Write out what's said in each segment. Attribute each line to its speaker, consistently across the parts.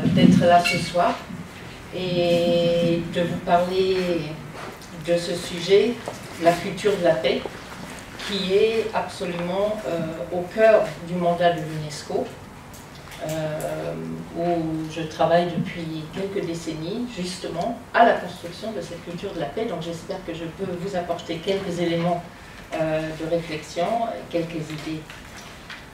Speaker 1: d'être là ce soir et de vous parler de ce sujet, la culture de la paix, qui est absolument au cœur du mandat de l'UNESCO, où je travaille depuis quelques décennies, justement, à la construction de cette culture de la paix. Donc j'espère que je peux vous apporter quelques éléments de réflexion, quelques idées.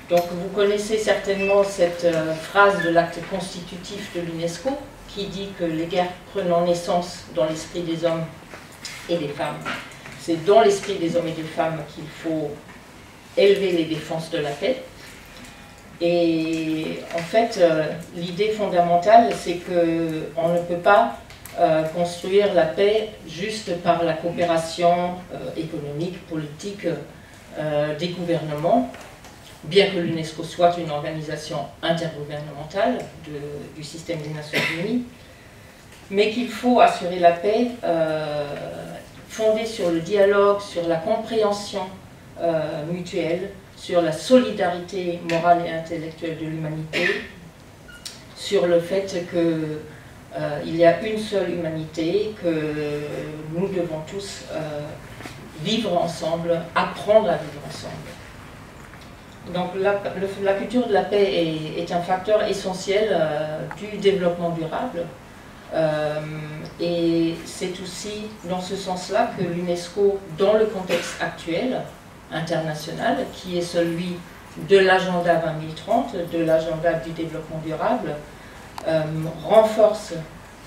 Speaker 1: Donc vous connaissez certainement cette phrase de l'acte constitutif de l'UNESCO, qui dit que les guerres prenant naissance dans l'esprit des hommes et des femmes. C'est dans l'esprit des hommes et des femmes qu'il faut élever les défenses de la paix. Et en fait, l'idée fondamentale, c'est qu'on ne peut pas construire la paix juste par la coopération économique, politique des gouvernements, bien que l'UNESCO soit une organisation intergouvernementale du système des Nations Unies, mais qu'il faut assurer la paix fondée sur le dialogue, sur la compréhension mutuelle, sur la solidarité morale et intellectuelle de l'humanité, sur le fait qu'il y a une seule humanité, que nous devons tous vivre ensemble, apprendre à vivre ensemble. Donc la culture de la paix est un facteur essentiel du développement durable. Et c'est aussi dans ce sens-là que l'UNESCO, dans le contexte actuel, international, qui est celui de l'agenda 2030, de l'agenda du développement durable, renforce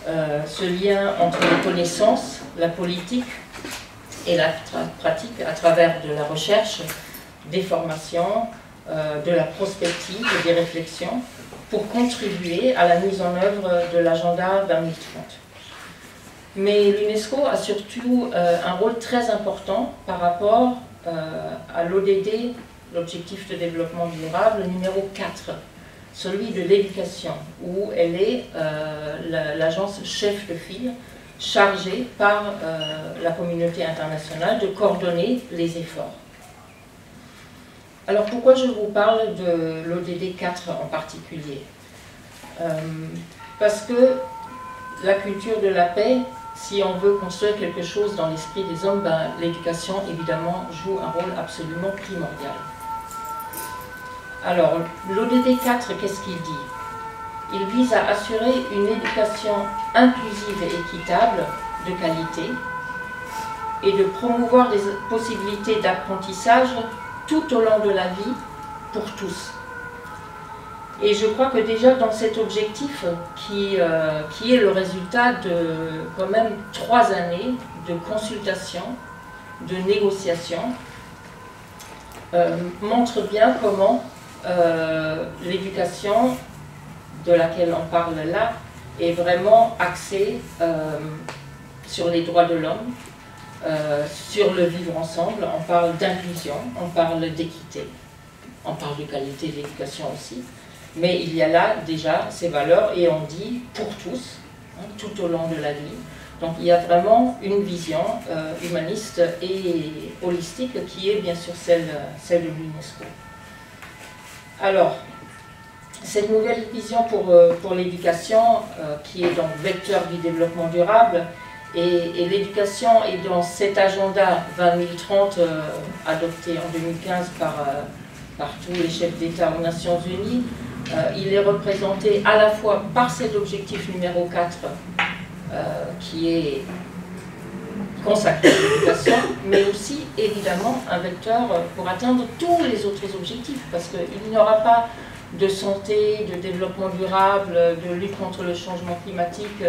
Speaker 1: ce lien entre les connaissances, la politique et la pratique à travers de la recherche, des formations, de la prospective, des réflexions, pour contribuer à la mise en œuvre de l'agenda 2030. Mais l'UNESCO a surtout un rôle très important par rapport à l'ODD, l'objectif de développement durable numéro 4, celui de l'éducation, où elle est l'agence chef de file chargée par la communauté internationale de coordonner les efforts. Alors pourquoi je vous parle de l'ODD 4 en particulier? Parce que la culture de la paix, si on veut construire quelque chose dans l'esprit des hommes, ben, l'éducation, évidemment, joue un rôle absolument primordial. Alors, l'ODD 4, qu'est-ce qu'il dit? Il vise à assurer une éducation inclusive et équitable, de qualité, et de promouvoir des possibilités d'apprentissage tout au long de la vie, pour tous. Et je crois que déjà dans cet objectif, qui est le résultat de quand même 3 années de consultation, de négociation, montre bien comment l'éducation de laquelle on parle là est vraiment axée sur les droits de l'homme, sur le vivre ensemble. On parle d'inclusion, on parle d'équité, on parle de qualité de l'éducation aussi. Mais il y a là déjà ces valeurs et on dit pour tous, hein, tout au long de la vie. Donc il y a vraiment une vision humaniste et holistique qui est bien sûr celle de l'UNESCO. Alors, cette nouvelle vision pour l'éducation, qui est donc vecteur du développement durable, et l'éducation est dans cet agenda 2030 adopté en 2015 par tous les chefs d'État aux Nations Unies. Il est représenté à la fois par cet objectif numéro 4 qui est consacré à l'éducation, mais aussi évidemment un vecteur pour atteindre tous les autres objectifs, parce qu'il n'y aura pas de santé, de développement durable, de lutte contre le changement climatique,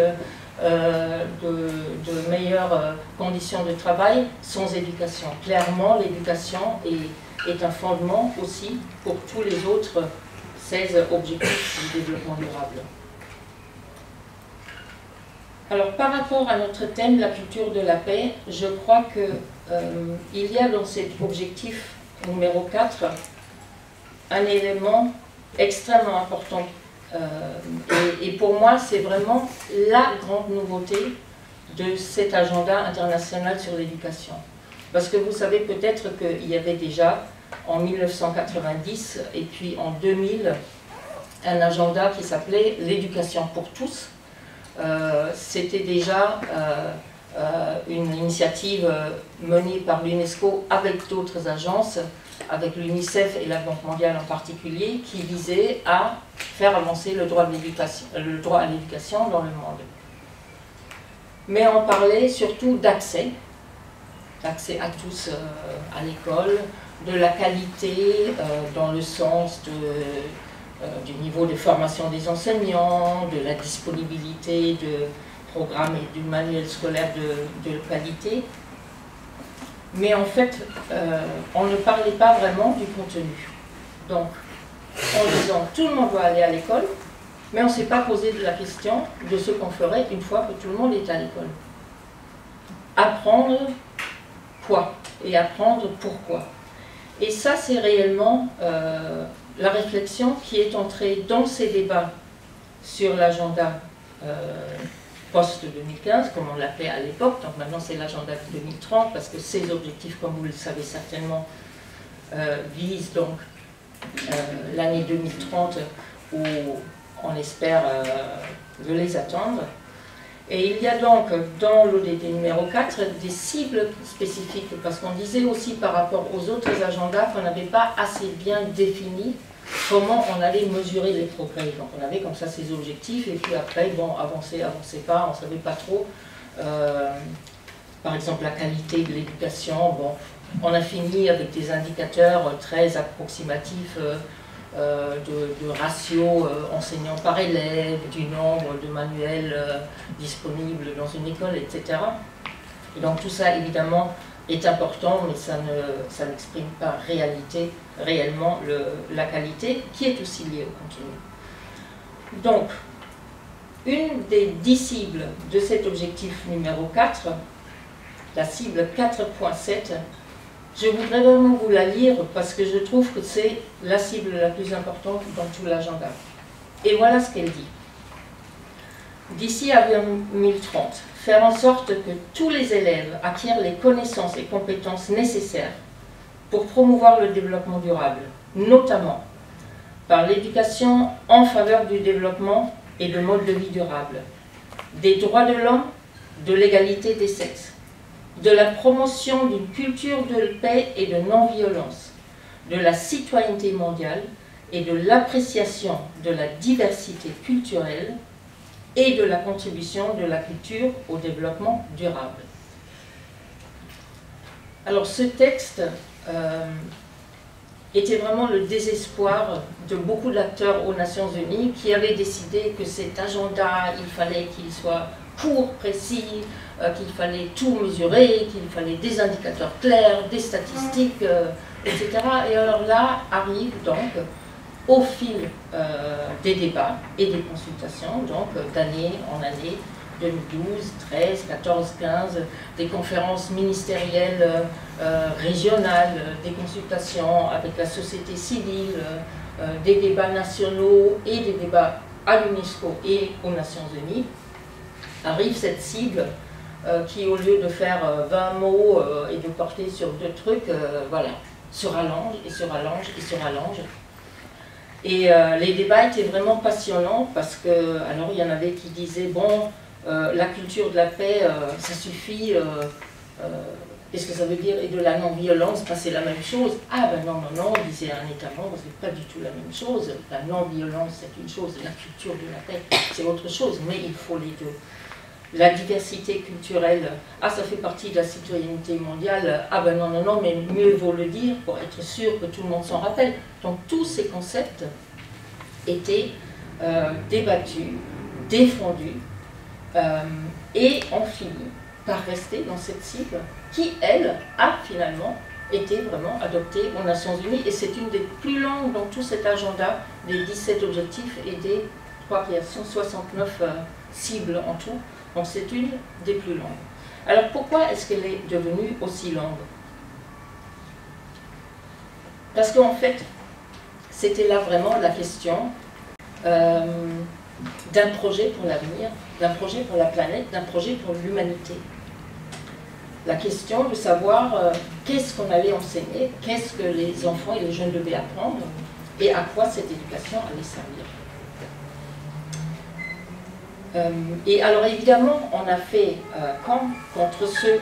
Speaker 1: de meilleures conditions de travail sans éducation. Clairement, l'éducation est un fondement aussi pour tous les autres 16 objectifs du développement durable. Alors, par rapport à notre thème, la culture de la paix, je crois qu'il y a dans cet objectif numéro 4 un élément extrêmement important. Et pour moi, c'est vraiment la grande nouveauté de cet agenda international sur l'éducation. Parce que vous savez peut-être qu'il y avait déjà en 1990 et puis en 2000 un agenda qui s'appelait l'éducation pour tous. C'était déjà une initiative menée par l'UNESCO avec d'autres agences, avec l'UNICEF et la Banque mondiale en particulier, qui visait à faire avancer le droit à l'éducation dans le monde. Mais on parlait surtout d'accès à tous à l'école, de la qualité dans le sens du niveau de formation des enseignants, de la disponibilité de programmes et du manuel scolaire de qualité. Mais en fait, on ne parlait pas vraiment du contenu. Donc, en disant tout le monde doit aller à l'école, mais on ne s'est pas posé la question de ce qu'on ferait une fois que tout le monde est à l'école. Apprendre quoi et apprendre pourquoi. Et ça, c'est réellement la réflexion qui est entrée dans ces débats sur l'agenda post-2015, comme on l'appelait à l'époque. Donc maintenant, c'est l'agenda 2030, parce que ces objectifs, comme vous le savez certainement, visent donc l'année 2030, où on espère de les atteindre. Et il y a donc dans l'ODD numéro 4 des cibles spécifiques, parce qu'on disait aussi par rapport aux autres agendas qu'on n'avait pas assez bien défini comment on allait mesurer les progrès. Donc on avait comme ça ces objectifs, et puis après, bon, avancer pas, on ne savait pas trop. Par exemple, la qualité de l'éducation, bon, on a fini avec des indicateurs très approximatifs, de ratio enseignants par élève, du nombre de manuels disponibles dans une école, etc. Et donc tout ça, évidemment, est important, mais ça n'exprime pas réellement la qualité, qui est aussi liée au contenu. Donc, une des 10 cibles de cet objectif numéro 4, la cible 4.7, je voudrais vraiment vous la lire parce que je trouve que c'est la cible la plus importante dans tout l'agenda. Et voilà ce qu'elle dit. D'ici à 2030, faire en sorte que tous les élèves acquièrent les connaissances et compétences nécessaires pour promouvoir le développement durable, notamment par l'éducation en faveur du développement et de modes de vie durables, des droits de l'homme, de l'égalité des sexes, de la promotion d'une culture de paix et de non-violence, de la citoyenneté mondiale et de l'appréciation de la diversité culturelle et de la contribution de la culture au développement durable. Alors ce texte était vraiment le désespoir de beaucoup d'acteurs aux Nations Unies qui avaient décidé que cet agenda, il fallait qu'il soit court, précis, qu'il fallait tout mesurer, qu'il fallait des indicateurs clairs, des statistiques, etc. Et alors là arrive donc, au fil des débats et des consultations, donc d'année en année, 2012, 13, 14, 15, des conférences ministérielles régionales, des consultations avec la société civile, des débats nationaux et des débats à l'UNESCO et aux Nations Unies, arrive cette cible qui, au lieu de faire 20 mots et de porter sur 2 trucs, voilà, se rallonge et se rallonge et se rallonge. Et les débats étaient vraiment passionnants parce que, alors il y en avait qui disaient, bon, la culture de la paix, ça suffit, qu'est-ce que ça veut dire, et de la non-violence, ben, c'est la même chose. Ah ben non, non, non, disait un État membre, c'est pas du tout la même chose. La non-violence, c'est une chose, la culture de la paix, c'est autre chose, mais il faut les deux. La diversité culturelle, ah ça fait partie de la citoyenneté mondiale, ah ben non, non, non, mais mieux vaut le dire pour être sûr que tout le monde s'en rappelle. Donc tous ces concepts étaient débattus, défendus, et ont fini par rester dans cette cible qui, elle, a finalement été vraiment adoptée aux Nations Unies, et c'est une des plus longues dans tout cet agenda des 17 objectifs et des, je crois qu'il y a 169 cibles en tout. Donc c'est une des plus longues. Alors pourquoi est-ce qu'elle est devenue aussi longue? Parce qu'en fait, c'était là vraiment la question d'un projet pour l'avenir, d'un projet pour la planète, d'un projet pour l'humanité. La question de savoir qu'est-ce qu'on allait enseigner, qu'est-ce que les enfants et les jeunes devaient apprendre, et à quoi cette éducation allait servir. Et alors évidemment, on a fait camp contre ceux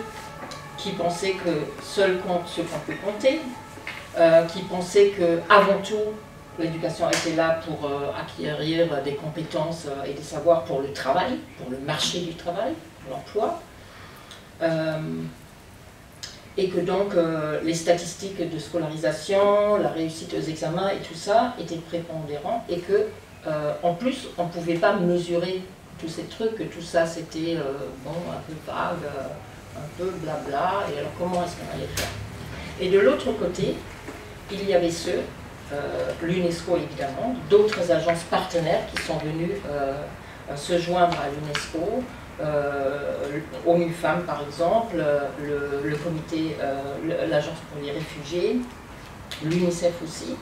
Speaker 1: qui pensaient que seul compte ce qu'on peut compter, qui pensaient qu'avant tout, l'éducation était là pour acquérir des compétences et des savoirs pour le travail, pour le marché du travail, l'emploi. Et que donc les statistiques de scolarisation, la réussite aux examens et tout ça étaient prépondérants et que en plus on ne pouvait pas mesurer tous ces trucs, que tout ça c'était bon, un peu vague, un peu blabla, et alors comment est-ce qu'on allait faire? Et de l'autre côté, il y avait ceux, l'UNESCO évidemment, d'autres agences partenaires qui sont venues se joindre à l'UNESCO, ONU Femmes par exemple, le comité, l'agence pour les réfugiés, l'UNICEF aussi,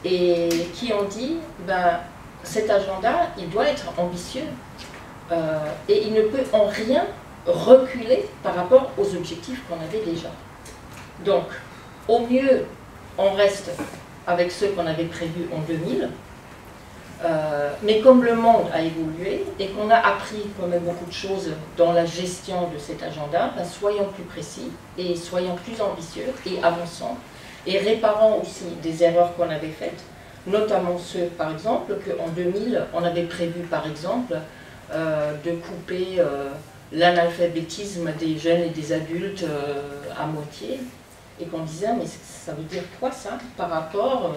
Speaker 1: et qui ont dit, ben, cet agenda, il doit être ambitieux et il ne peut en rien reculer par rapport aux objectifs qu'on avait déjà. Donc, au mieux, on reste avec ceux qu'on avait prévus en 2000, mais comme le monde a évolué et qu'on a appris quand même beaucoup de choses dans la gestion de cet agenda, ben soyons plus précis et soyons plus ambitieux et avançons et réparons aussi des erreurs qu'on avait faites, notamment ceux, par exemple, qu'en 2000, on avait prévu, par exemple, de couper l'analphabétisme des jeunes et des adultes à moitié, et qu'on disait, mais ça veut dire quoi ça par rapport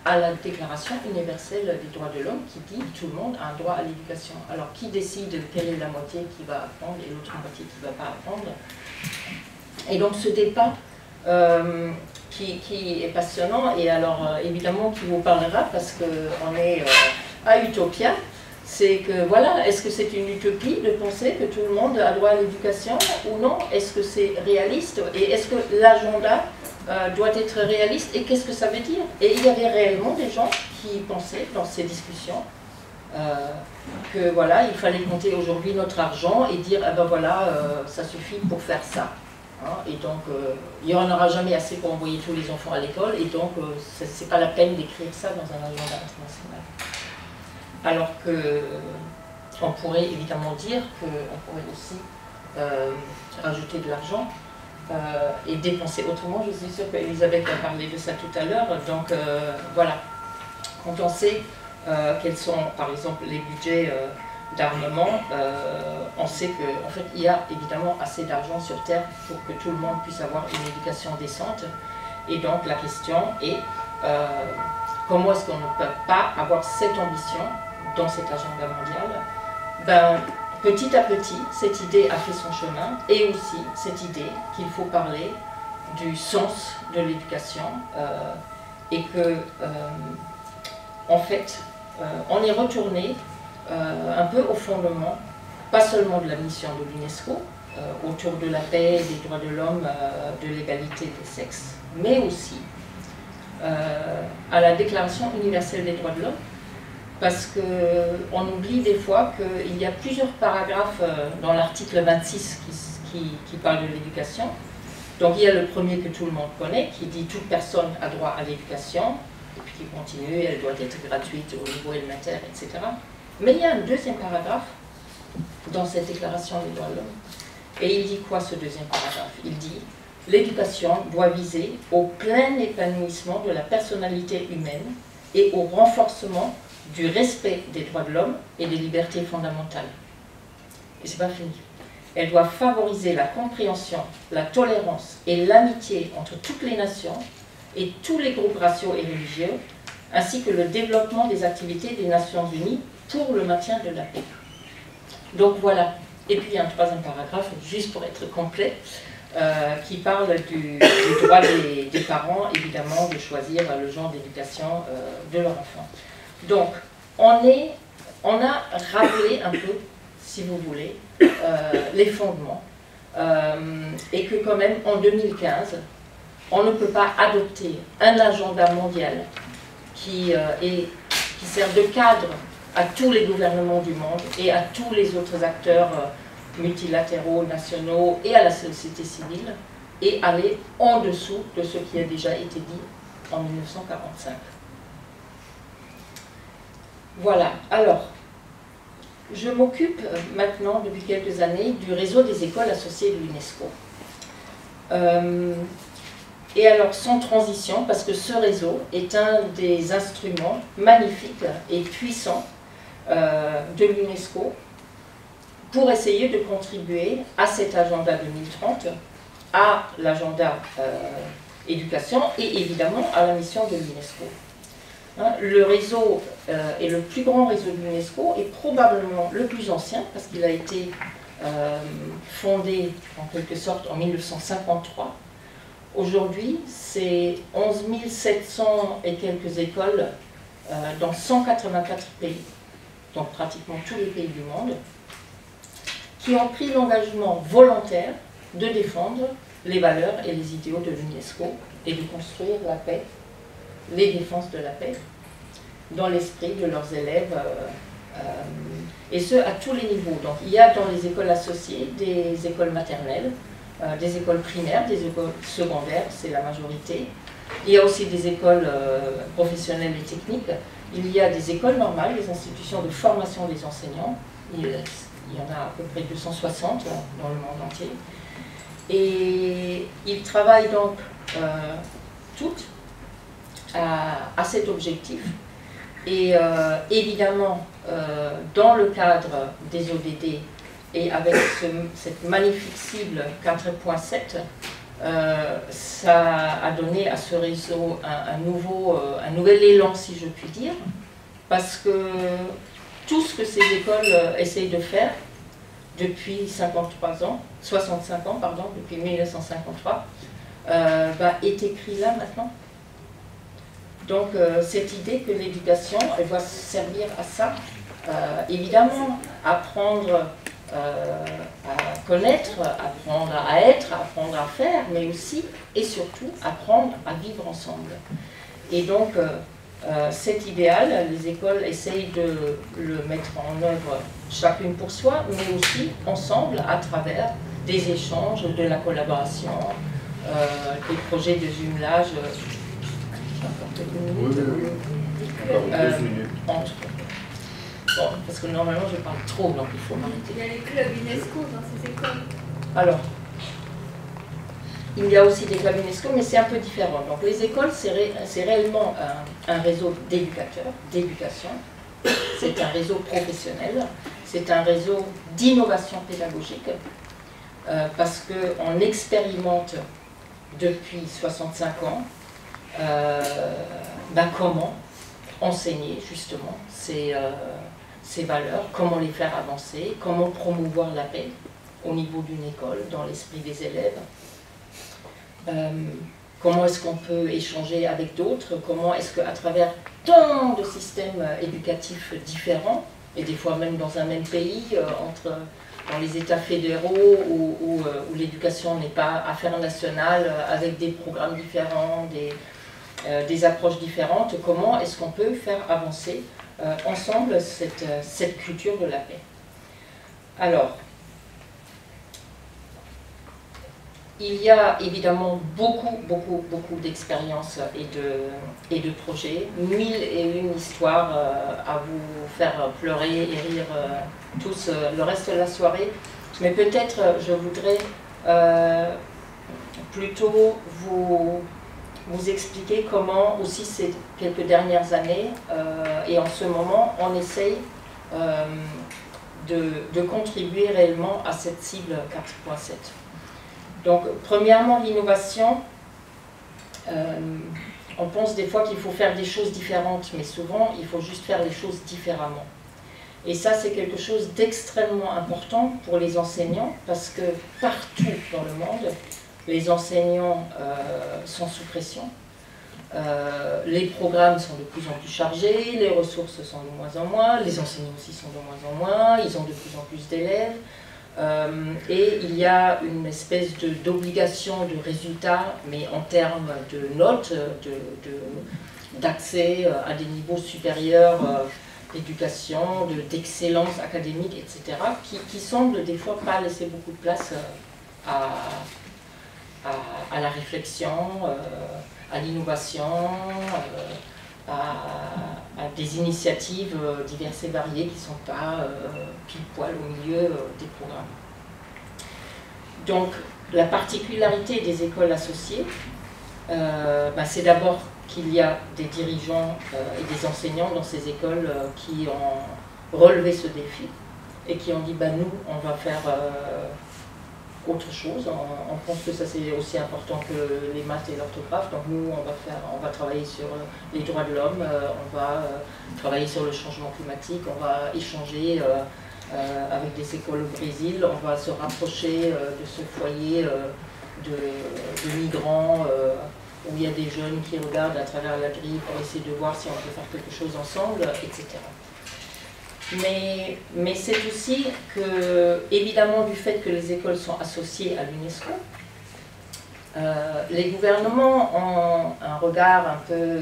Speaker 1: à la Déclaration universelle des droits de l'homme qui dit que tout le monde a un droit à l'éducation. Alors qui décide quelle est la moitié qui va apprendre et l'autre moitié qui ne va pas apprendre? Et donc ce débat qui est passionnant et alors évidemment qui vous parlera parce qu'on est à Utopia, c'est que voilà, est-ce que c'est une utopie de penser que tout le monde a droit à l'éducation ou non? Est-ce que c'est réaliste? Et est-ce que l'agenda doit être réaliste? Et qu'est-ce que ça veut dire? Et il y avait réellement des gens qui pensaient dans ces discussions que voilà, il fallait compter aujourd'hui notre argent et dire, ah ben voilà, ça suffit pour faire ça. Hein, et donc, il n'y en aura jamais assez pour envoyer tous les enfants à l'école, et donc, c'est pas la peine d'écrire ça dans un agenda international. Alors qu'on pourrait évidemment dire qu'on pourrait aussi rajouter de l'argent et dépenser autrement. Je suis sûre qu'Elisabeth a parlé de ça tout à l'heure. Donc, voilà, quand on sait quels sont, par exemple, les budgets d'armement, on sait qu'en fait, il y a évidemment assez d'argent sur Terre pour que tout le monde puisse avoir une éducation décente. Et donc, la question est comment est-ce qu'on ne peut pas avoir cette ambition dans cet agenda mondial? Ben, petit à petit, cette idée a fait son chemin, et aussi cette idée qu'il faut parler du sens de l'éducation, et que, en fait, on est retourné un peu au fondement, pas seulement de la mission de l'UNESCO, autour de la paix, des droits de l'homme, de l'égalité des sexes, mais aussi à la Déclaration universelle des droits de l'homme, parce qu'on oublie des fois qu'il y a plusieurs paragraphes dans l'article 26 qui parle de l'éducation. Donc il y a le premier que tout le monde connaît, qui dit « toute personne a droit à l'éducation », et puis qui continue « elle doit être gratuite au niveau élémentaire, etc. » Mais il y a un deuxième paragraphe dans cette déclaration des droits de l'homme. Et il dit quoi ce deuxième paragraphe? Il dit « l'éducation doit viser au plein épanouissement de la personnalité humaine et au renforcement du respect des droits de l'homme et des libertés fondamentales. » Et c'est pas fini. Elle doit favoriser la compréhension, la tolérance et l'amitié entre toutes les nations et tous les groupes raciaux et religieux, ainsi que le développement des activités des Nations Unies pour le maintien de la paix. Donc voilà. Et puis un troisième paragraphe, juste pour être complet, qui parle du droit des parents, évidemment, de choisir le genre d'éducation de leur enfant. Donc, on a rappelé un peu, si vous voulez, les fondements, et que quand même, en 2015, on ne peut pas adopter un agenda mondial qui sert de cadre à tous les gouvernements du monde et à tous les autres acteurs multilatéraux, nationaux et à la société civile, et aller en dessous de ce qui a déjà été dit en 1945. Voilà, alors, Je m'occupe maintenant, depuis quelques années, du réseau des écoles associées de l'UNESCO. Et alors, sans transition, parce que ce réseau est un des instruments magnifiques et puissants de l'UNESCO pour essayer de contribuer à cet agenda 2030, à l'agenda éducation et évidemment à la mission de l'UNESCO. Le réseau est le plus grand réseau de l'UNESCO et probablement le plus ancien parce qu'il a été fondé en quelque sorte en 1953. Aujourd'hui, c'est 11 700 et quelques écoles dans 184 pays, donc pratiquement tous les pays du monde, qui ont pris l'engagement volontaire de défendre les valeurs et les idéaux de l'UNESCO et de construire la paix, les défenses de la paix, dans l'esprit de leurs élèves, et ce, à tous les niveaux. Donc, il y a dans les écoles associées des écoles maternelles, des écoles primaires, des écoles secondaires, c'est la majorité. Il y a aussi des écoles professionnelles et techniques. Il y a des écoles normales, des institutions de formation des enseignants. Il y en a à peu près 260 dans le monde entier. Et ils travaillent donc toutes à cet objectif. Et évidemment, dans le cadre des ODD et avec cette magnifique cible 4.7, ça a donné à ce réseau un nouvel élan, si je puis dire, parce que tout ce que ces écoles essayent de faire depuis 65 ans, depuis 1953, est écrit là maintenant. Donc cette idée que l'éducation, elle doit servir à ça, évidemment, apprendre à connaître, apprendre à être, apprendre à faire, mais aussi et surtout apprendre à vivre ensemble. Et donc cet idéal, les écoles essayent de le mettre en œuvre chacune pour soi, mais aussi ensemble à travers des échanges, de la collaboration, des projets de jumelage. Entre. Bon, parce que normalement je parle trop, donc il faut m'arrêter.
Speaker 2: Il y a les clubs UNESCO dans ces écoles.
Speaker 1: Alors, il y a aussi des clubs UNESCO, mais c'est un peu différent. Donc les écoles, c'est réellement un réseau d'éducateurs, d'éducation. C'est un réseau professionnel, c'est un réseau d'innovation pédagogique, parce qu'on expérimente depuis 65 ans comment enseigner justement ces valeurs, comment les faire avancer, comment promouvoir la paix au niveau d'une école, dans l'esprit des élèves. Comment est-ce qu'on peut échanger avec d'autres, comment est-ce qu'à travers tant de systèmes éducatifs différents, et des fois même dans un même pays, dans les États fédéraux où l'éducation n'est pas affaire nationale, avec des programmes différents, des approches différentes, comment est-ce qu'on peut faire avancer ensemble cette culture de la paix. Alors, il y a évidemment beaucoup d'expériences et de projets, 1001 histoires à vous faire pleurer et rire tous le reste de la soirée, mais peut-être je voudrais plutôt vous expliquer comment aussi ces quelques dernières années et en ce moment on essaye de contribuer réellement à cette cible 4.7. Donc, premièrement, l'innovation, on pense des fois qu'il faut faire des choses différentes, mais souvent, il faut juste faire les choses différemment. Et ça, c'est quelque chose d'extrêmement important pour les enseignants, parce que partout dans le monde, les enseignants sont sous pression. Les programmes sont de plus en plus chargés, les ressources sont de moins en moins, les enseignants aussi sont de moins en moins, ils ont de plus en plus d'élèves. Et il y a une espèce d'obligation de résultats, mais en termes de notes, d'accès à des niveaux supérieurs d'éducation, d'excellence académique, etc., qui semblent des fois pas laisser beaucoup de place à la réflexion, à l'innovation, à des initiatives diverses et variées qui ne sont pas pile poil au milieu des programmes. Donc la particularité des écoles associées, c'est d'abord qu'il y a des dirigeants et des enseignants dans ces écoles qui ont relevé ce défi et qui ont dit nous on va faire autre chose. On pense que ça c'est aussi important que les maths et l'orthographe, donc nous on va travailler sur les droits de l'homme, on va travailler sur le changement climatique, on va échanger avec des écoles au Brésil, on va se rapprocher de ce foyer de migrants où il y a des jeunes qui regardent à travers la grille pour essayer de voir si on peut faire quelque chose ensemble, etc. Mais c'est aussi que, évidemment, du fait que les écoles sont associées à l'UNESCO, les gouvernements ont un regard un peu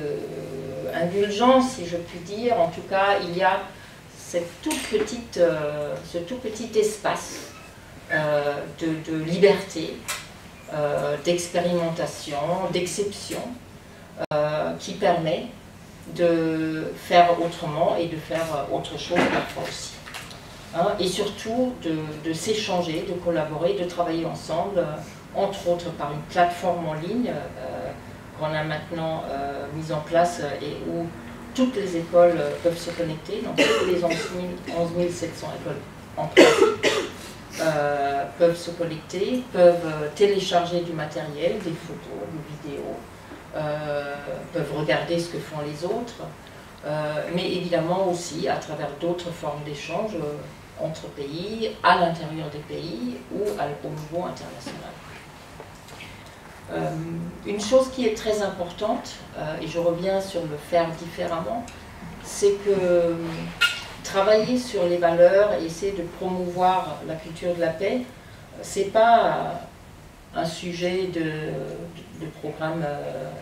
Speaker 1: indulgent, si je puis dire. En tout cas, il y a ce tout petit espace de liberté, d'expérimentation, d'exception, qui permet de faire autrement et de faire autre chose parfois aussi. Et surtout de s'échanger, de collaborer, de travailler ensemble, entre autres par une plateforme en ligne qu'on a maintenant mise en place et où toutes les écoles peuvent se connecter, donc toutes les 11 700 écoles en pratique peuvent se connecter, peuvent télécharger du matériel, des photos, des vidéos, peuvent regarder ce que font les autres, mais évidemment aussi à travers d'autres formes d'échange entre pays, à l'intérieur des pays ou au niveau international. Une chose qui est très importante, et je reviens sur le faire différemment, c'est que travailler sur les valeurs et essayer de promouvoir la culture de la paix, c'est pas un sujet de programme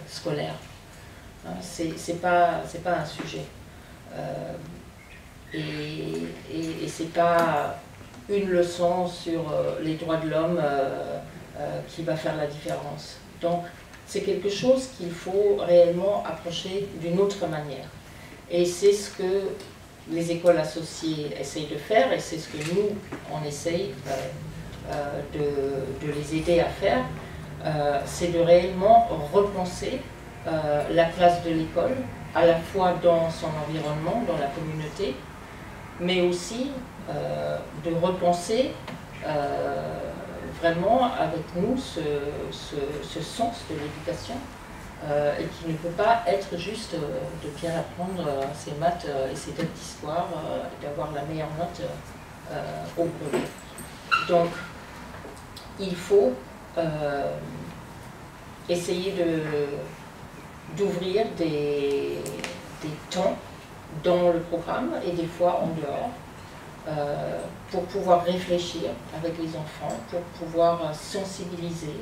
Speaker 1: scolaire. C'est pas un sujet. Et c'est pas une leçon sur les droits de l'homme qui va faire la différence. Donc c'est quelque chose qu'il faut réellement approcher d'une autre manière. Et c'est ce que les écoles associées essayent de faire, et c'est ce que nous, on essaye de les aider à faire, c'est de réellement repenser la place de l'école, à la fois dans son environnement, dans la communauté, mais aussi de repenser vraiment avec nous ce sens de l'éducation, et qui ne peut pas être juste de bien apprendre ses maths et ses dates d'histoire, d'avoir la meilleure note au brevet. Donc, il faut essayer d'ouvrir des temps dans le programme et des fois en dehors pour pouvoir réfléchir avec les enfants, pour pouvoir sensibiliser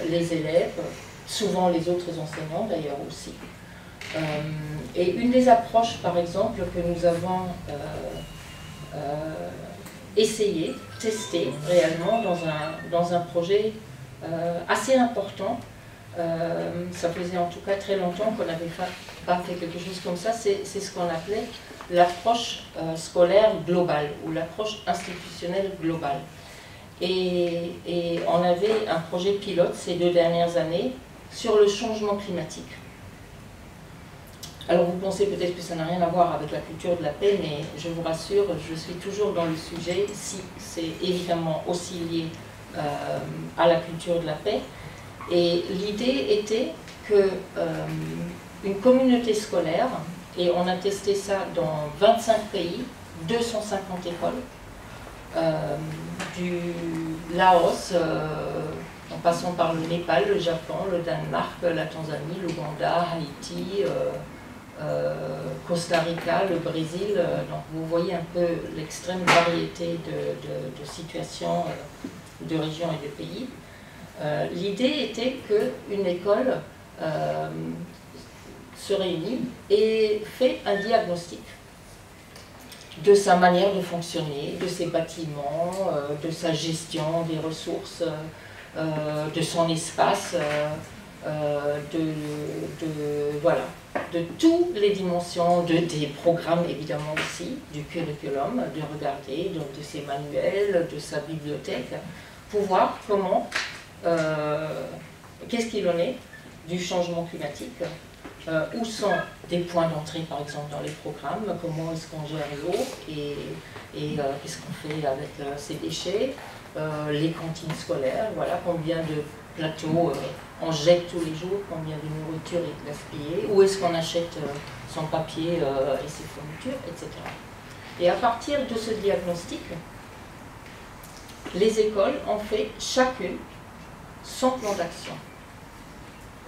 Speaker 1: les élèves, souvent les autres enseignants d'ailleurs aussi. Et une des approches par exemple que nous avons essayé, testé réellement dans un projet assez important, ça faisait en tout cas très longtemps qu'on n'avait pas fait quelque chose comme ça, c'est ce qu'on appelait l'approche scolaire globale ou l'approche institutionnelle globale. Et on avait un projet pilote ces 2 dernières années sur le changement climatique. Alors vous pensez peut-être que ça n'a rien à voir avec la culture de la paix, mais je vous rassure, je suis toujours dans le sujet, si c'est évidemment aussi lié à la culture de la paix. Et l'idée était que une communauté scolaire, et on a testé ça dans 25 pays, 250 écoles, du Laos, en passant par le Népal, le Japon, le Danemark, la Tanzanie, l'Ouganda, Haïti, Costa Rica, le Brésil. Donc vous voyez un peu l'extrême variété de situations, de régions et de pays. L'idée était qu'une école se réunit et fait un diagnostic de sa manière de fonctionner, de ses bâtiments, de sa gestion des ressources, de son espace, voilà, de toutes les dimensions, des programmes évidemment aussi, du curriculum, de regarder de ses manuels, de sa bibliothèque, pour voir comment, qu'est-ce qu'il en est du changement climatique, où sont des points d'entrée par exemple dans les programmes, comment est-ce qu'on gère l'eau et qu'est-ce qu'on fait avec ces déchets, les cantines scolaires, voilà, combien de plateaux on jette tous les jours, combien de nourriture est gaspillée, où est-ce qu'on achète son papier et ses fournitures, etc. Et à partir de ce diagnostic, les écoles ont fait chacune son plan d'action,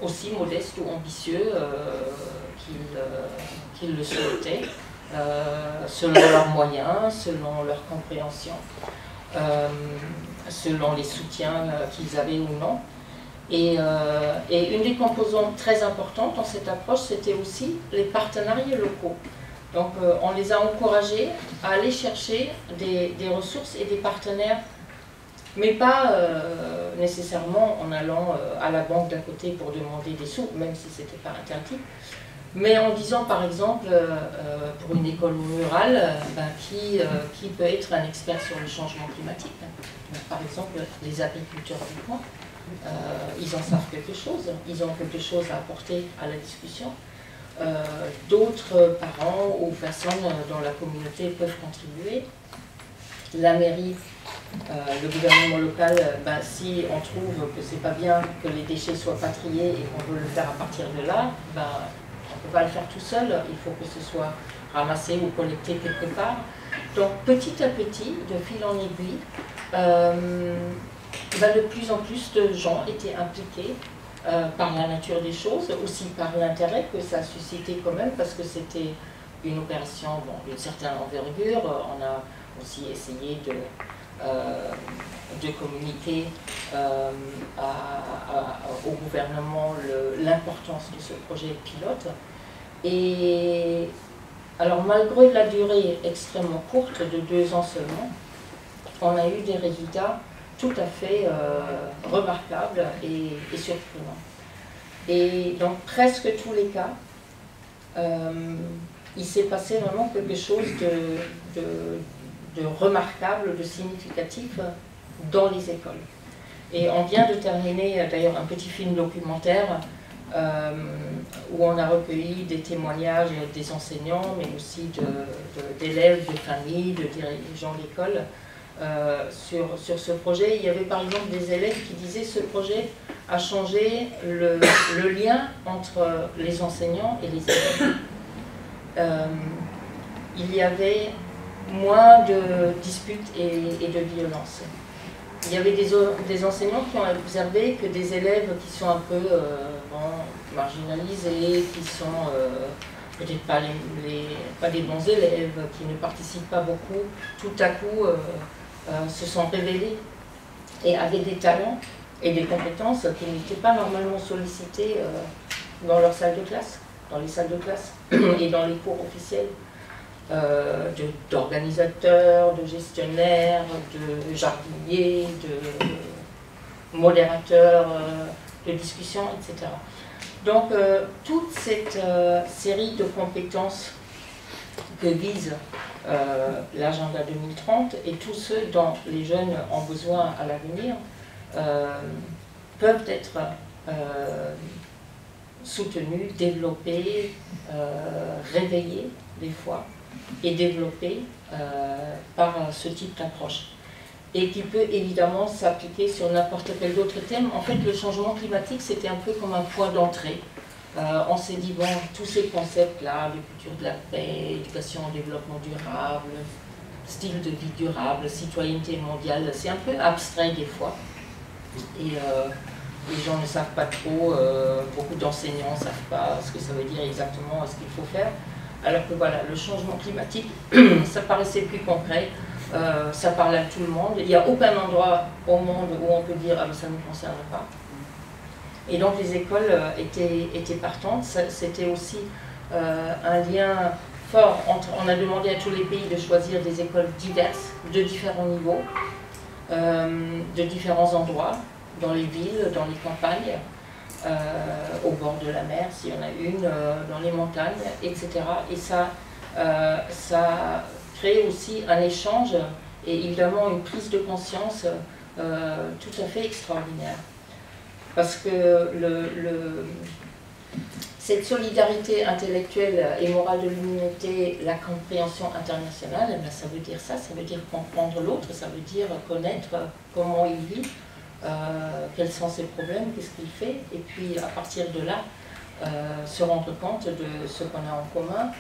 Speaker 1: aussi modeste ou ambitieux qu'ils le souhaitaient, selon leurs moyens, selon leur compréhension, selon les soutiens qu'ils avaient ou non. Et une des composantes très importantes dans cette approche, c'était aussi les partenariats locaux. Donc on les a encouragés à aller chercher des ressources et des partenaires, mais pas nécessairement en allant à la banque d'à côté pour demander des sous, même si ce n'était pas interdit, mais en disant par exemple, pour une école rurale, qui peut être un expert sur le changement climatique. Par exemple, les agriculteurs du coin. Ils en savent quelque chose, ils ont quelque chose à apporter à la discussion. D'autres parents ou personnes dans la communauté peuvent contribuer. La mairie, le gouvernement local, si on trouve que c'est pas bien que les déchets soient pas triés et qu'on veut le faire à partir de là, on ne peut pas le faire tout seul, il faut que ce soit ramassé ou collecté quelque part. Donc petit à petit, de fil en aiguille, de plus en plus de gens étaient impliqués par la nature des choses, aussi par l'intérêt que ça a suscité quand même, parce que c'était une opération d'une certaine envergure. On a aussi essayé de communiquer au gouvernement l'importance de ce projet pilote. Et alors malgré la durée extrêmement courte de 2 ans seulement, on a eu des résultats tout à fait remarquable et surprenant. Et dans presque tous les cas, il s'est passé vraiment quelque chose de remarquable, de significatif dans les écoles. Et on vient de terminer d'ailleurs un petit film documentaire où on a recueilli des témoignages des enseignants, mais aussi d'élèves, de familles, de dirigeants d'école, sur ce projet. Il y avait par exemple des élèves qui disaient que ce projet a changé le lien entre les enseignants et les élèves. Il y avait moins de disputes et de violences. Il y avait des enseignants qui ont observé que des élèves qui sont un peu marginalisés, qui sont peut-être pas des bons élèves, qui ne participent pas beaucoup, tout à coup se sont révélés et avaient des talents et des compétences qui n'étaient pas normalement sollicités dans leur salle de classe, dans les salles de classe et dans les cours officiels, d'organisateurs, de gestionnaires, de jardiniers, de modérateurs de discussions, etc. Donc toute cette série de compétences que vise l'agenda 2030 et tous ceux dont les jeunes ont besoin à l'avenir peuvent être soutenus, développés, réveillés des fois et développés par ce type d'approche. Et qui peut évidemment s'appliquer sur n'importe quel autre thème. En fait, le changement climatique, c'était un peu comme un point d'entrée. On s'est dit, bon, tous ces concepts-là, le culture de la paix, éducation au développement durable, style de vie durable, citoyenneté mondiale, c'est un peu abstrait des fois. Et les gens ne savent pas trop, beaucoup d'enseignants ne savent pas ce que ça veut dire exactement, ce qu'il faut faire. Alors que voilà, le changement climatique, ça paraissait plus concret, ça parle à tout le monde. Il n'y a aucun endroit au monde où on peut dire, ah mais ça ne me concerne pas. Et donc les écoles étaient partantes. C'était aussi un lien fort entre, on a demandé à tous les pays de choisir des écoles diverses, de différents niveaux, de différents endroits, dans les villes, dans les campagnes, au bord de la mer, s'il y en a une, dans les montagnes, etc. Et ça crée aussi un échange et évidemment une prise de conscience tout à fait extraordinaire. Parce que cette solidarité intellectuelle et morale de l'humanité, la compréhension internationale, eh bien, ça veut dire ça veut dire comprendre l'autre, ça veut dire connaître comment il vit, quels sont ses problèmes, qu'est-ce qu'il fait, et puis à partir de là, se rendre compte de ce qu'on a en commun.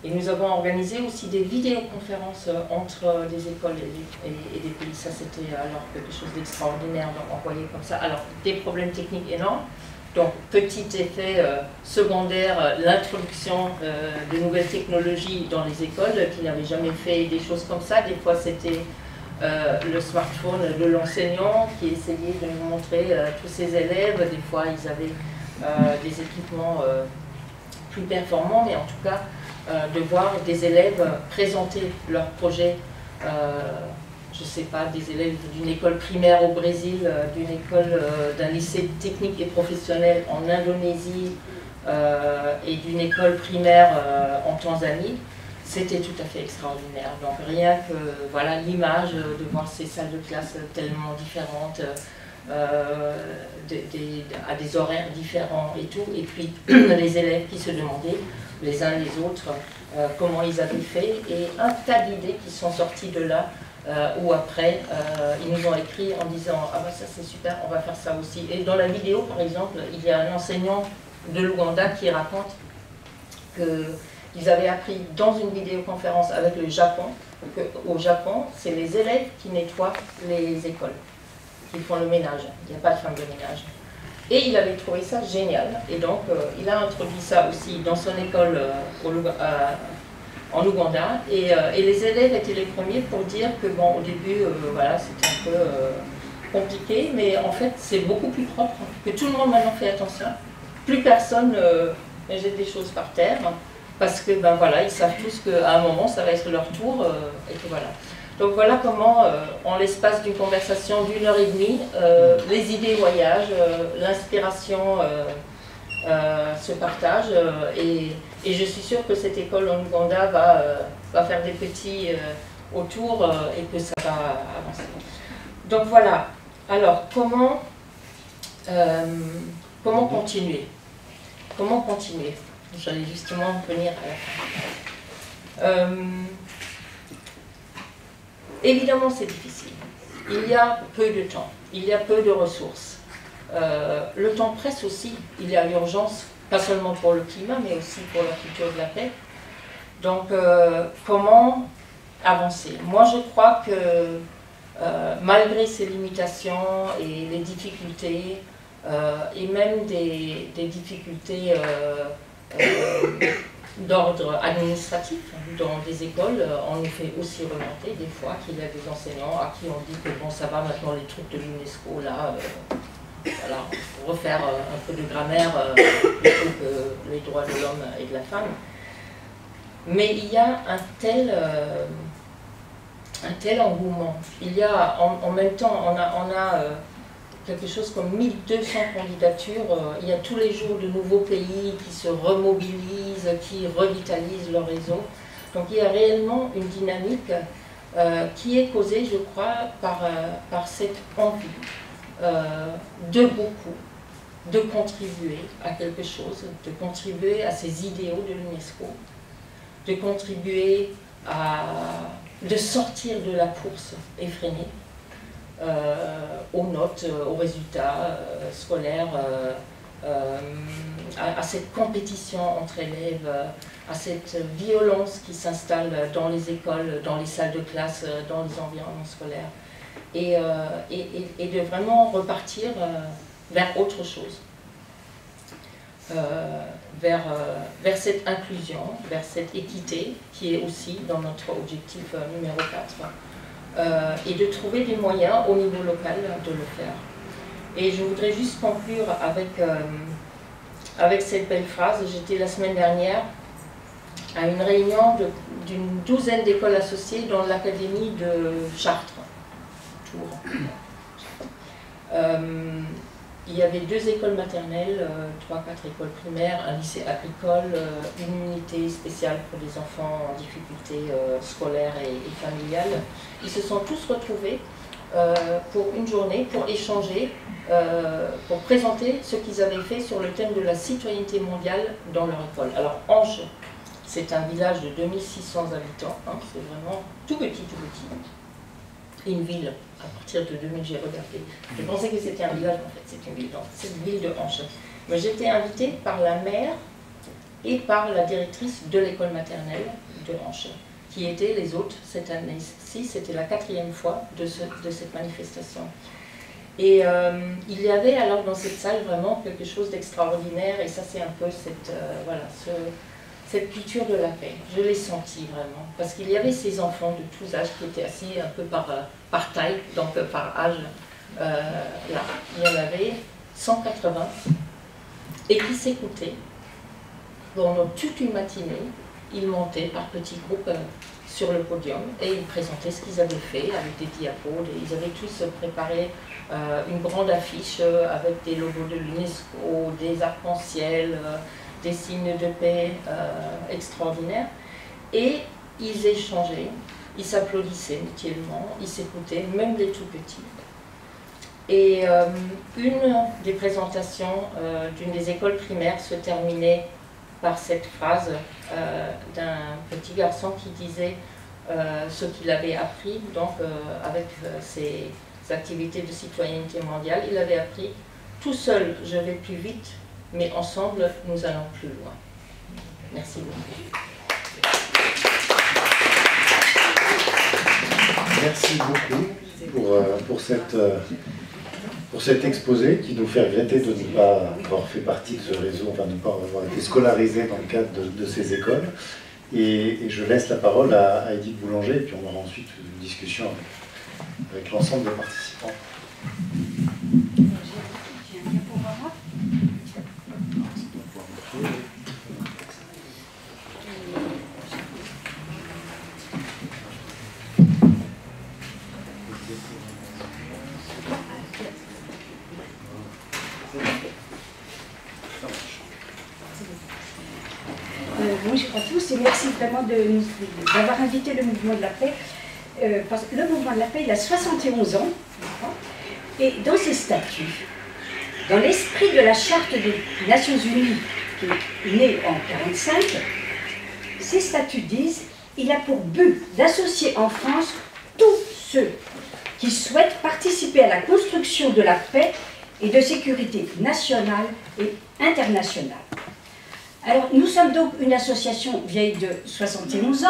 Speaker 1: Et nous avons organisé aussi des vidéoconférences entre des écoles et des pays. Ça, c'était alors quelque chose d'extraordinaire, donc on voyait comme ça. Alors, des problèmes techniques énormes. Donc, petit effet secondaire, l'introduction de nouvelles technologies dans les écoles, qui n'avaient jamais fait des choses comme ça. Des fois, c'était le smartphone de l'enseignant qui essayait de nous montrer tous ses élèves. Des fois, ils avaient des équipements plus performants, mais en tout cas, de voir des élèves présenter leurs projets, je ne sais pas, des élèves d'une école primaire au Brésil, d'une école, d'un lycée technique et professionnel en Indonésie et d'une école primaire en Tanzanie, c'était tout à fait extraordinaire. Donc rien que voilà, l'image de voir ces salles de classe tellement différentes, à des horaires différents et tout, et puis les élèves qui se demandaient les uns les autres comment ils avaient fait, et un tas d'idées qui sont sorties de là, où après ils nous ont écrit en disant ah bah ça c'est super, on va faire ça aussi. Et dans la vidéo par exemple, il y a un enseignant de l'Ouganda qui raconte qu'ils avaient appris dans une vidéoconférence avec le Japon, qu'au Japon c'est les élèves qui nettoient les écoles, qui font le ménage, il n'y a pas de femme de ménage. Et il avait trouvé ça génial, et donc il a introduit ça aussi dans son école en Ouganda, et les élèves étaient les premiers pour dire que bon, au début, voilà, c'était un peu compliqué, mais en fait c'est beaucoup plus propre, que tout le monde maintenant fait attention, plus personne ne jette des choses par terre, parce que ben voilà, ils savent tous qu'à un moment ça va être leur tour, et que voilà. Donc voilà comment, en l'espace d'une conversation d'1h30, les idées voyagent, l'inspiration se partage, et je suis sûre que cette école en Ouganda va faire des petits autour et que ça va avancer. Donc voilà, alors comment continuer? Comment continuer? J'allais justement venir à la fin. Évidemment, c'est difficile. Il y a peu de temps, il y a peu de ressources. Le temps presse aussi, il y a urgence, pas seulement pour le climat, mais aussi pour la culture de la paix. Donc, comment avancer? Moi, je crois que malgré ces limitations et les difficultés, et même des difficultés d'ordre administratif dans des écoles, on nous fait aussi remonter des fois qu'il y a des enseignants à qui on dit que bon ça va maintenant les trucs de l'UNESCO là, voilà, refaire un peu de grammaire plutôt que les droits de l'homme et de la femme. Mais il y a un tel engouement. Il y a en même temps on a quelque chose comme 1200 candidatures, il y a tous les jours de nouveaux pays qui se remobilisent, qui revitalisent leur réseau. Donc il y a réellement une dynamique qui est causée, je crois, par cette envie de beaucoup, de contribuer à quelque chose, de contribuer à ces idéaux de l'UNESCO, de contribuer de sortir de la course effrénée, aux notes, aux résultats scolaires, à cette compétition entre élèves, à cette violence qui s'installe dans les écoles, dans les salles de classe, dans les environnements scolaires, et de vraiment repartir vers autre chose, vers cette inclusion, vers cette équité qui est aussi dans notre objectif numéro 4. Et de trouver des moyens au niveau local de le faire. Et je voudrais juste conclure avec cette belle phrase. J'étais la semaine dernière à une réunion d'une douzaine d'écoles associées dans l'académie de Chartres, Tours. Il y avait 2 écoles maternelles, 3-4 écoles primaires, un lycée agricole, une unité spéciale pour les enfants en difficulté scolaire et familiale. Ils se sont tous retrouvés pour une journée, pour échanger, pour présenter ce qu'ils avaient fait sur le thème de la citoyenneté mondiale dans leur école. Alors Ange, c'est un village de 2600 habitants, hein, c'est vraiment tout petit, tout petit. Une ville, à partir de 2000, j'ai regardé. Je pensais que c'était un village, en fait, c'est une ville, donc c'est une ville de Ange. Mais j'étais invitée par la mère et par la directrice de l'école maternelle de Ange, qui étaient les hôtes cette année-ci. C'était la 4e fois de cette manifestation. Et il y avait alors dans cette salle vraiment quelque chose d'extraordinaire, et ça c'est un peu cette culture de la paix. Je l'ai senti vraiment, parce qu'il y avait ces enfants de tous âges qui étaient assis un peu par taille, donc par âge. Là, il y en avait 180, et qui s'écoutaient. Pendant toute une matinée, ils montaient par petits groupes sur le podium et ils présentaient ce qu'ils avaient fait avec des diapos. Ils avaient tous préparé une grande affiche avec des logos de l'UNESCO, des arcs-en-ciel, des signes de paix extraordinaires. Et ils échangeaient, ils s'applaudissaient mutuellement, ils s'écoutaient, même les tout petits. Et une des présentations d'une des écoles primaires se terminait par cette phrase d'un petit garçon qui disait ce qu'il avait appris, donc avec ses activités de citoyenneté mondiale. Il avait appris « Tout seul, je vais plus vite, mais ensemble, nous allons plus loin ». Merci beaucoup.
Speaker 3: Merci beaucoup pour cet exposé qui nous fait regretter de ne pas avoir fait partie de ce réseau, enfin de ne pas avoir été scolarisé dans le cadre de ces écoles. Et je laisse la parole à Edith Boulanger, et puis on aura ensuite une discussion avec l'ensemble des participants.
Speaker 4: Bonjour à tous et merci vraiment d'avoir invité le Mouvement de la Paix. Parce que le Mouvement de la Paix, il a 71 ans, et dans ses statuts, dans l'esprit de la Charte des Nations Unies, qui est née en 1945, ces statuts disent qu'il a pour but d'associer en France tous ceux qui souhaitent participer à la construction de la paix et de sécurité nationale et internationale. Alors, nous sommes donc une association vieille de 71 ans.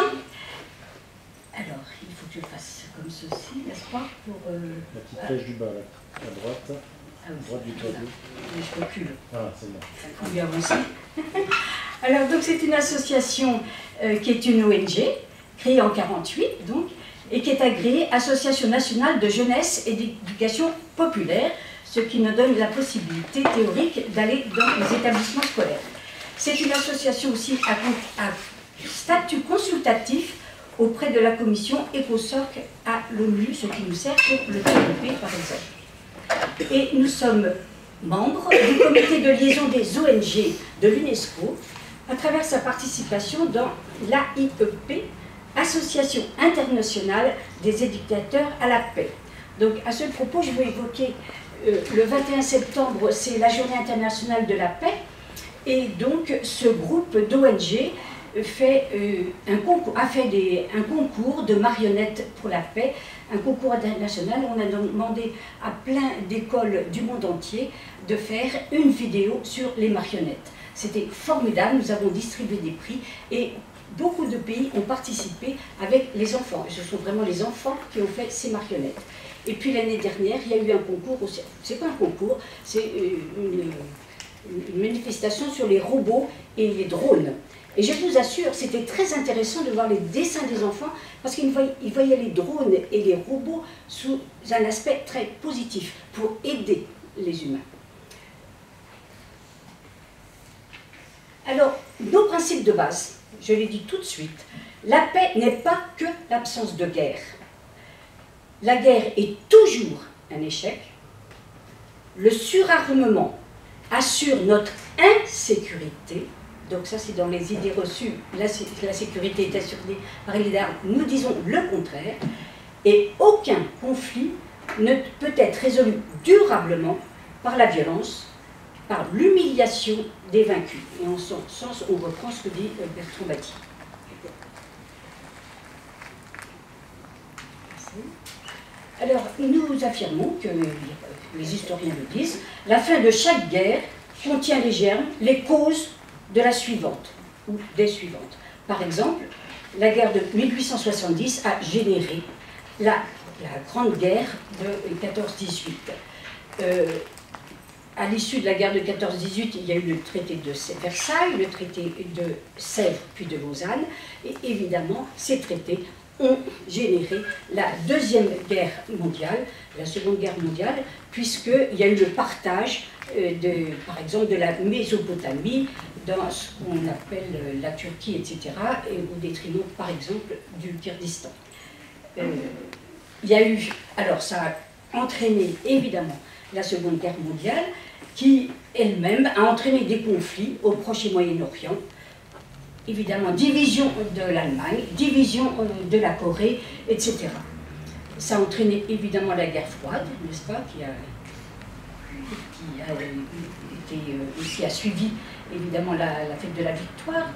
Speaker 4: Alors, il faut que je fasse comme ceci, n'est-ce pas pour,
Speaker 3: la petite flèche du bas, là, à droite, à droite du tableau.
Speaker 4: Je recule.
Speaker 3: Ah, c'est bon.
Speaker 4: Il faut bien avancer. Alors, donc, c'est une association qui est une ONG, créée en 1948, donc, et qui est agréée Association nationale de jeunesse et d'éducation populaire, ce qui nous donne la possibilité théorique d'aller dans les établissements scolaires. C'est une association aussi à statut consultatif auprès de la commission ECOSOC à l'ONU, ce qui nous sert pour le TNP par exemple. Et nous sommes membres du comité de liaison des ONG de l'UNESCO à travers sa participation dans l'AIEP, Association internationale des éducateurs à la paix. Donc à ce propos, je veux évoquer le 21 septembre, c'est la journée internationale de la paix. Et donc, ce groupe d'ONG a fait un concours de marionnettes pour la paix, un concours international. On a demandé à plein d'écoles du monde entier de faire une vidéo sur les marionnettes. C'était formidable, nous avons distribué des prix et beaucoup de pays ont participé avec les enfants. Ce sont vraiment les enfants qui ont fait ces marionnettes. Et puis l'année dernière, il y a eu un concours aussi. C'est pas un concours, c'est une manifestation sur les robots et les drones. Et je vous assure, c'était très intéressant de voir les dessins des enfants parce qu'ils voyaient les drones et les robots sous un aspect très positif pour aider les humains. Alors, nos principes de base, je l'ai dit tout de suite, la paix n'est pas que l'absence de guerre. La guerre est toujours un échec. le surarmement assure notre insécurité. Donc ça, c'est dans les idées reçues, la sécurité est assurée par les armes. Nous disons le contraire. Et aucun conflit ne peut être résolu durablement par la violence, par l'humiliation des vaincus. Et en ce sens, on reprend ce que dit Bertrand Batty. Alors, nous affirmons que, les historiens le disent, la fin de chaque guerre contient les germes, les causes de la suivante, ou des suivantes. Par exemple, la guerre de 1870 a généré la Grande Guerre de 14-18. À l'issue de la guerre de 14-18, il y a eu le traité de Versailles, le traité de Sèvres, puis de Lausanne, et évidemment, ces traités ont généré la Deuxième Guerre mondiale, la Seconde Guerre mondiale, puisqu'il y a eu le partage, par exemple, de la Mésopotamie dans ce qu'on appelle la Turquie, etc., et au détriment, par exemple, du Kurdistan. Il y a eu, alors ça a entraîné évidemment la Seconde Guerre mondiale, qui elle-même a entraîné des conflits au Proche et Moyen-Orient, évidemment division de l'Allemagne, division de la Corée, etc. Ça a entraîné évidemment la guerre froide, n'est-ce pas, qui a suivi évidemment la fête de la victoire.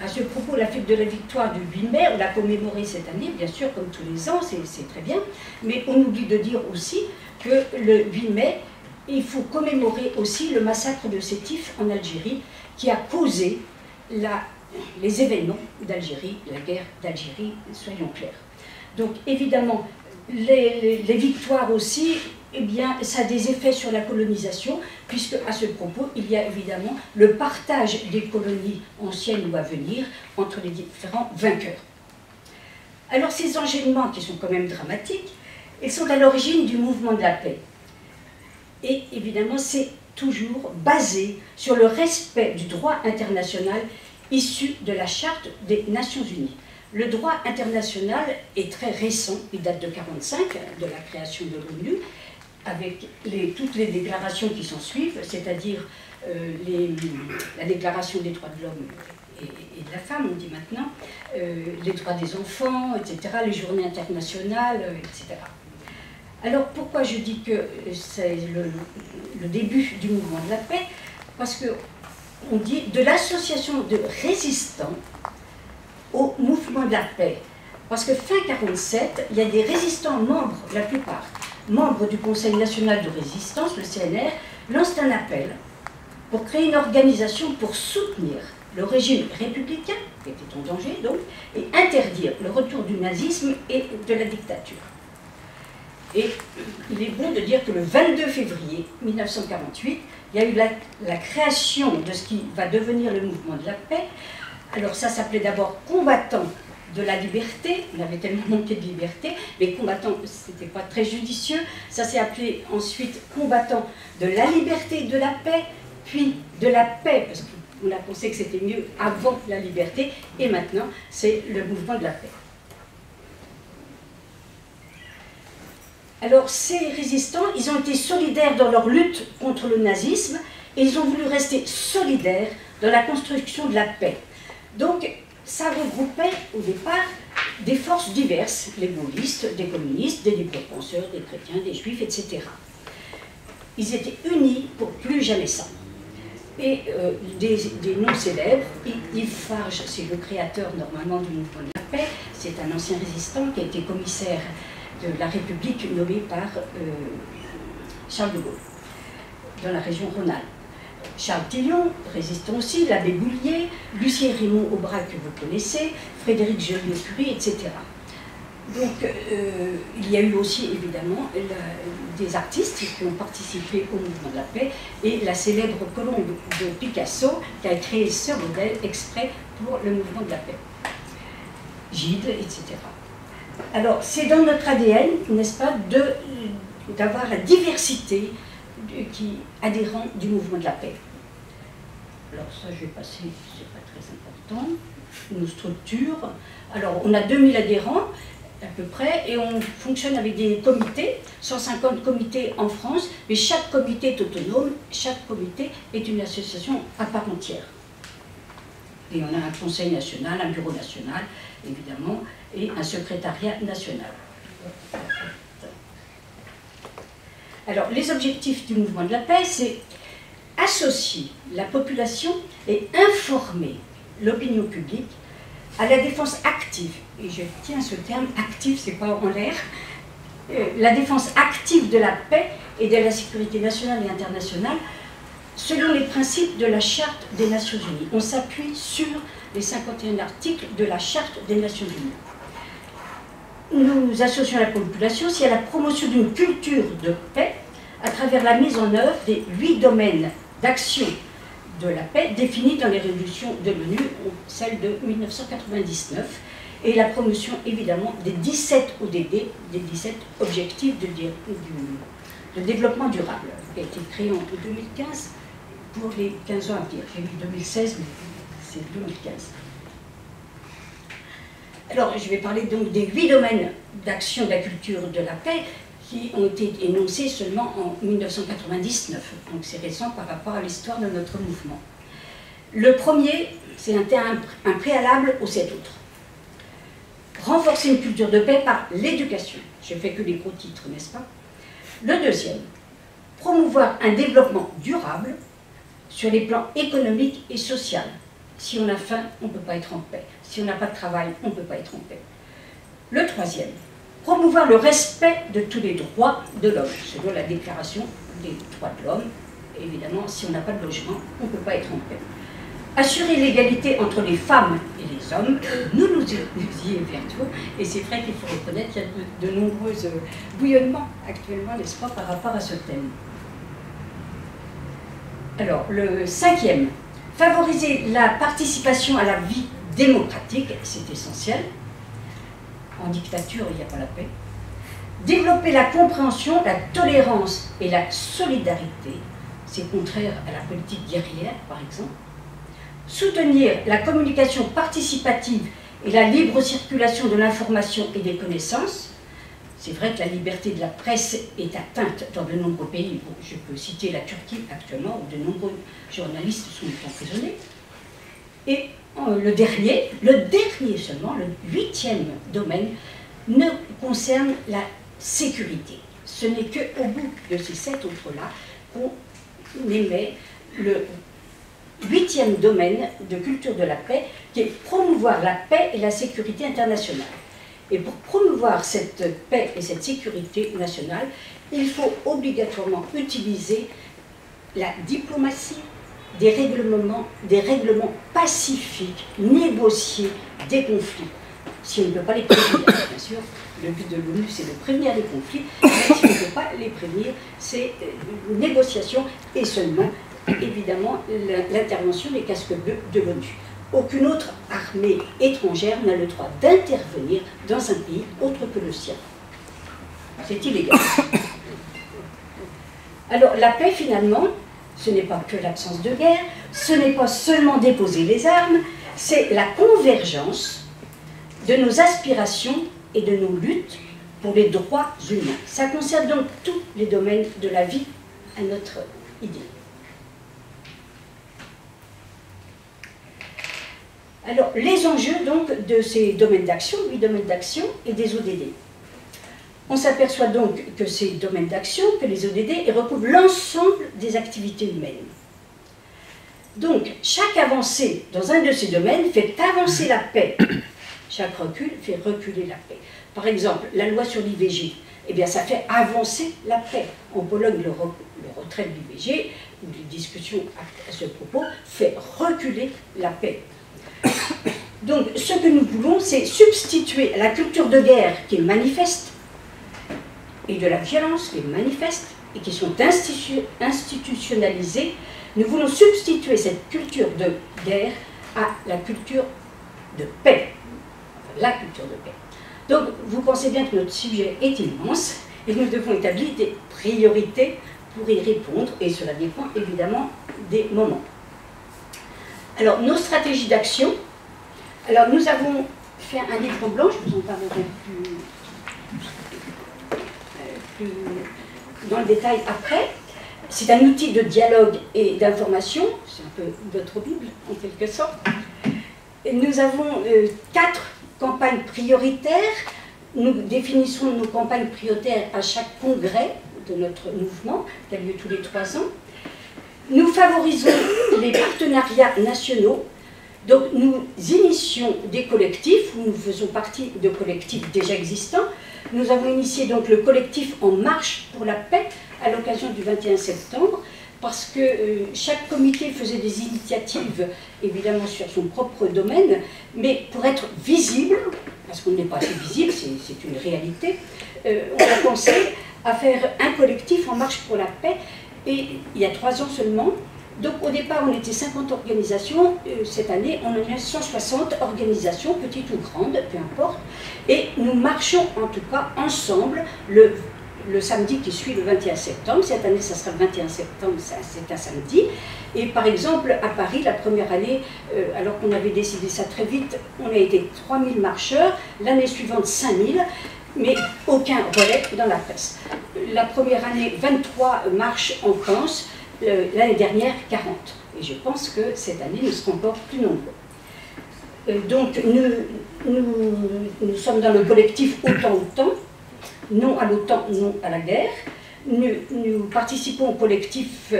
Speaker 4: À ce propos, la fête de la victoire du 8 mai, on l'a commémorée cette année, bien sûr, comme tous les ans, c'est très bien, mais on oublie de dire aussi que le 8 mai, il faut commémorer aussi le massacre de Sétif en Algérie, qui a causé les événements d'Algérie, la guerre d'Algérie, soyons clairs. Donc évidemment, les victoires aussi, eh bien, ça a des effets sur la colonisation, puisque à ce propos, il y a évidemment le partage des colonies anciennes ou à venir entre les différents vainqueurs. Alors ces enchaînements, qui sont quand même dramatiques, ils sont à l'origine du mouvement de la paix. Et évidemment, c'est toujours basé sur le respect du droit international issu de la Charte des Nations Unies. Le droit international est très récent, il date de 1945, de la création de l'ONU, avec toutes les déclarations qui s'en suivent, c'est-à-dire la déclaration des droits de l'homme et de la femme, on dit maintenant, les droits des enfants, etc., les journées internationales, etc. Alors pourquoi je dis que c'est le début du mouvement de la paix? Parce qu'on dit de l'association de résistants au mouvement de la paix. Parce que fin 1947, il y a des résistants membres, la plupart, membres du Conseil national de résistance, le CNR, lancent un appel pour créer une organisation pour soutenir le régime républicain, qui était en danger donc, et interdire le retour du nazisme et de la dictature. Et il est bon de dire que le 22 février 1948, il y a eu la création de ce qui va devenir le mouvement de la paix. Alors ça s'appelait d'abord combattants de la liberté, on avait tellement manqué de liberté, mais combattants, c'était pas très judicieux. Ça s'est appelé ensuite combattants de la liberté et de la paix, puis de la paix, parce qu'on a pensé que c'était mieux avant la liberté, et maintenant c'est le mouvement de la paix. Alors ces résistants, ils ont été solidaires dans leur lutte contre le nazisme, et ils ont voulu rester solidaires dans la construction de la paix. Donc ça regroupait au départ des forces diverses, les gaullistes, des communistes, des libres-penseurs, des chrétiens, des juifs, etc. Ils étaient unis pour plus jamais ça. Et des noms célèbres, Yves Farge, c'est le créateur normalement du mouvement de la paix, c'est un ancien résistant qui a été commissaire de la République nommé par Charles de Gaulle, dans la région Rhône-Alpes. Charles Tillon, résistant aussi, l'abbé Boulier, Lucien Raymond Aubrac que vous connaissez, Frédéric Joliot-Curie, etc. Donc il y a eu aussi évidemment des artistes qui ont participé au mouvement de la paix et la célèbre colombe de Picasso qui a créé ce modèle exprès pour le mouvement de la paix. Gide, etc. Alors c'est dans notre ADN, n'est-ce pas, d'avoir la diversité adhérents du mouvement de la paix. Alors ça, je vais passer, c'est pas très important. Nos structures. Alors, on a 2000 adhérents. à peu près, et on fonctionne avec des comités, 150 comités en France, mais chaque comité est autonome, chaque comité est une association à part entière. Et on a un conseil national, un bureau national, évidemment, et un secrétariat national. Alors, les objectifs du mouvement de la paix, c'est associer la population et informer l'opinion publique à la défense active, et je tiens à ce terme, active, c'est pas en l'air, la défense active de la paix et de la sécurité nationale et internationale selon les principes de la Charte des Nations Unies. On s'appuie sur les 51 articles de la Charte des Nations Unies. Nous associons la population aussi à la promotion d'une culture de paix à travers la mise en œuvre des 8 domaines d'action de la paix définis dans les résolutions de l'ONU, celle de 1999, et la promotion évidemment des 17 ODD, des 17 objectifs de développement durable, qui a été créé en 2015 pour les 15 ans à venir. J'ai mis 2016, mais c'est 2015. Alors, je vais parler donc des 8 domaines d'action de la culture de la paix qui ont été énoncés seulement en 1999. Donc c'est récent par rapport à l'histoire de notre mouvement. Le premier, c'est un préalable aux 7 autres. Renforcer une culture de paix par l'éducation. Je ne fais que les gros titres, n'est-ce pas? Le deuxième, promouvoir un développement durable sur les plans économiques et sociaux. Si on a faim, on ne peut pas être en paix. Si on n'a pas de travail, on ne peut pas être en paix. Le troisième, promouvoir le respect de tous les droits de l'homme, selon la déclaration des droits de l'homme. Évidemment, si on n'a pas de logement, on ne peut pas être en paix. Assurer l'égalité entre les femmes et les hommes, nous y évertuons, et c'est vrai qu'il faut reconnaître qu'il y a de nombreux bouillonnements actuellement, n'est-ce pas, par rapport à ce thème. Alors, le cinquième, favoriser la participation à la vie démocratique, c'est essentiel. En dictature, il n'y a pas la paix. Développer la compréhension, la tolérance et la solidarité, c'est contraire à la politique guerrière, par exemple. Soutenir la communication participative et la libre circulation de l'information et des connaissances. C'est vrai que la liberté de la presse est atteinte dans de nombreux pays. Bon, je peux citer la Turquie actuellement, où de nombreux journalistes sont emprisonnés. Et le dernier seulement, le 8e domaine, ne concerne la sécurité. Ce n'est qu'au bout de ces 7 autres-là qu'on émet le 8e domaine de culture de la paix, qui est promouvoir la paix et la sécurité internationale. Et pour promouvoir cette paix et cette sécurité nationale, il faut obligatoirement utiliser la diplomatie, des règlements pacifiques, négocier des conflits. Si on ne peut pas les prévenir, bien sûr, le but de l'ONU, c'est de prévenir les conflits, mais si on ne peut pas les prévenir, c'est une négociation et seulement, évidemment, l'intervention des casques bleus de l'ONU. Aucune autre armée étrangère n'a le droit d'intervenir dans un pays autre que le sien. C'est illégal. Alors, la paix, finalement, ce n'est pas que l'absence de guerre, ce n'est pas seulement déposer les armes, c'est la convergence de nos aspirations et de nos luttes pour les droits humains. Ça concerne donc tous les domaines de la vie à notre idée. Alors, les enjeux donc de ces domaines d'action, 8 domaines d'action et des ODD. On s'aperçoit donc que ces domaines d'action, que les ODD, recouvrent l'ensemble des activités humaines. Donc, chaque avancée dans un de ces domaines fait avancer la paix. Chaque recul fait reculer la paix. Par exemple, la loi sur l'IVG, eh bien, ça fait avancer la paix. En Pologne, le retrait de l'IVG, ou les discussions à ce propos, fait reculer la paix. Donc, ce que nous voulons, c'est substituer à la culture de guerre qui est manifeste, et de la violence qui est manifeste, et qui sont institutionnalisées, nous voulons substituer cette culture de guerre à la culture de paix. Enfin, la culture de paix. Donc, vous pensez bien que notre sujet est immense, et nous devons établir des priorités pour y répondre, et cela dépend évidemment des moments. Alors, nos stratégies d'action, alors nous avons fait un livre blanc, je vous en parlerai plus dans le détail après. C'est un outil de dialogue et d'information, c'est un peu notre Bible en quelque sorte. Et nous avons 4 campagnes prioritaires. Nous définissons nos campagnes prioritaires à chaque congrès de notre mouvement, qui a lieu tous les 3 ans. Nous favorisons les partenariats nationaux. Donc nous initions des collectifs, nous faisons partie de collectifs déjà existants. Nous avons initié donc le collectif En Marche pour la Paix à l'occasion du 21 septembre, parce que chaque comité faisait des initiatives, évidemment sur son propre domaine, mais pour être visible, parce qu'on n'est pas assez visible, c'est une réalité, on a pensé à faire un collectif En Marche pour la Paix, et il y a 3 ans seulement. Donc au départ on était 50 organisations, cette année on en a 160 organisations, petites ou grandes, peu importe, et nous marchons en tout cas ensemble le samedi qui suit le 21 septembre, cette année ça sera le 21 septembre, c'est un samedi, et par exemple à Paris la première année, alors qu'on avait décidé ça très vite, on a été 3000 marcheurs, l'année suivante 5000, mais aucun relais dans la presse. La première année 23 marches en France, l'année dernière 40, et je pense que cette année nous serons encore plus nombreux. Donc nous sommes dans le collectif Autant, non à l'OTAN, non à la guerre. Nous participons au collectif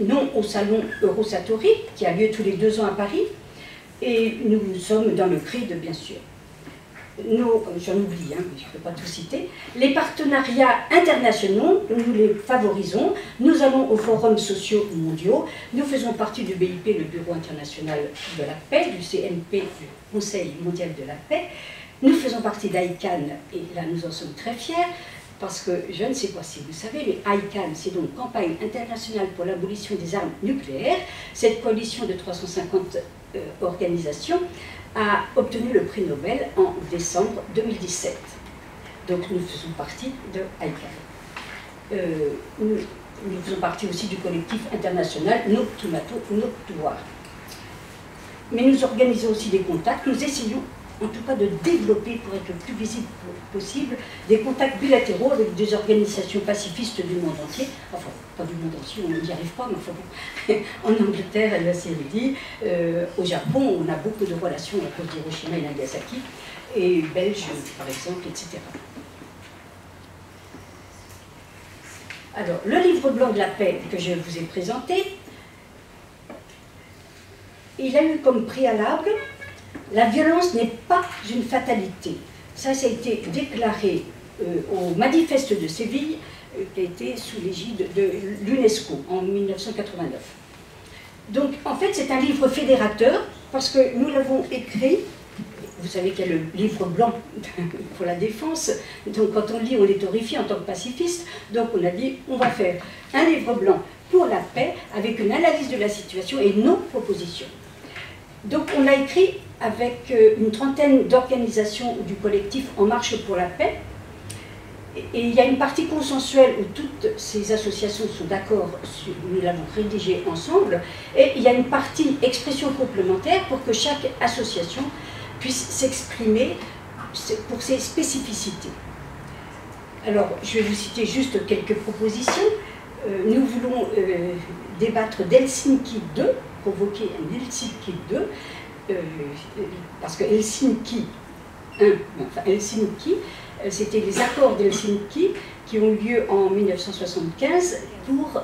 Speaker 4: Non au salon Eurosatori, qui a lieu tous les 2 ans à Paris, et nous sommes dans le CRID, bien sûr. J'en oublie, hein, mais je ne peux pas tout citer. Les partenariats internationaux, nous les favorisons. Nous allons aux forums sociaux mondiaux. Nous faisons partie du BIP, le Bureau international de la paix, du CNP, du Conseil mondial de la paix. Nous faisons partie d'ICANN, et là nous en sommes très fiers, parce que je ne sais pas si vous savez, mais ICANN, c'est donc Campagne internationale pour l'abolition des armes nucléaires. Cette coalition de 350 organisations a obtenu le prix Nobel en décembre 2017. Donc nous faisons partie de ICANN. Nous faisons partie aussi du collectif international No Tomato, No Pouvoir. Mais nous organisons aussi des contacts, nous essayons en tout cas de développer, pour être le plus visible possible, des contacts bilatéraux avec des organisations pacifistes du monde entier, enfin pas du monde entier, on n'y arrive pas, mais enfin bon, en Angleterre, elle l'a dit, au Japon, on a beaucoup de relations à cause d'Hiroshima et Nagasaki, et Belges par exemple, etc. Alors, le livre blanc de la paix que je vous ai présenté, il a eu comme préalable: la violence n'est pas une fatalité. Ça a été déclaré au manifeste de Séville, qui a été sous l'égide de l'UNESCO en 1989. Donc, en fait, c'est un livre fédérateur, parce que nous l'avons écrit. Vous savez qu'il y a le livre blanc pour la défense, donc quand on lit, on est horrifié en tant que pacifiste. Donc on a dit, on va faire un livre blanc pour la paix, avec une analyse de la situation et nos propositions. Donc on l'a écrit avec une trentaine d'organisations du collectif En Marche pour la Paix. Et il y a une partie consensuelle où toutes ces associations sont d'accord, nous l'avons rédigé ensemble, et il y a une partie expression complémentaire pour que chaque association puisse s'exprimer pour ses spécificités. Alors, je vais vous citer juste quelques propositions. Nous voulons débattre d'Helsinki 2, provoquer un Helsinki 2, parce que Helsinki 1, enfin Helsinki, c'était les accords d'Helsinki qui ont eu lieu en 1975 pour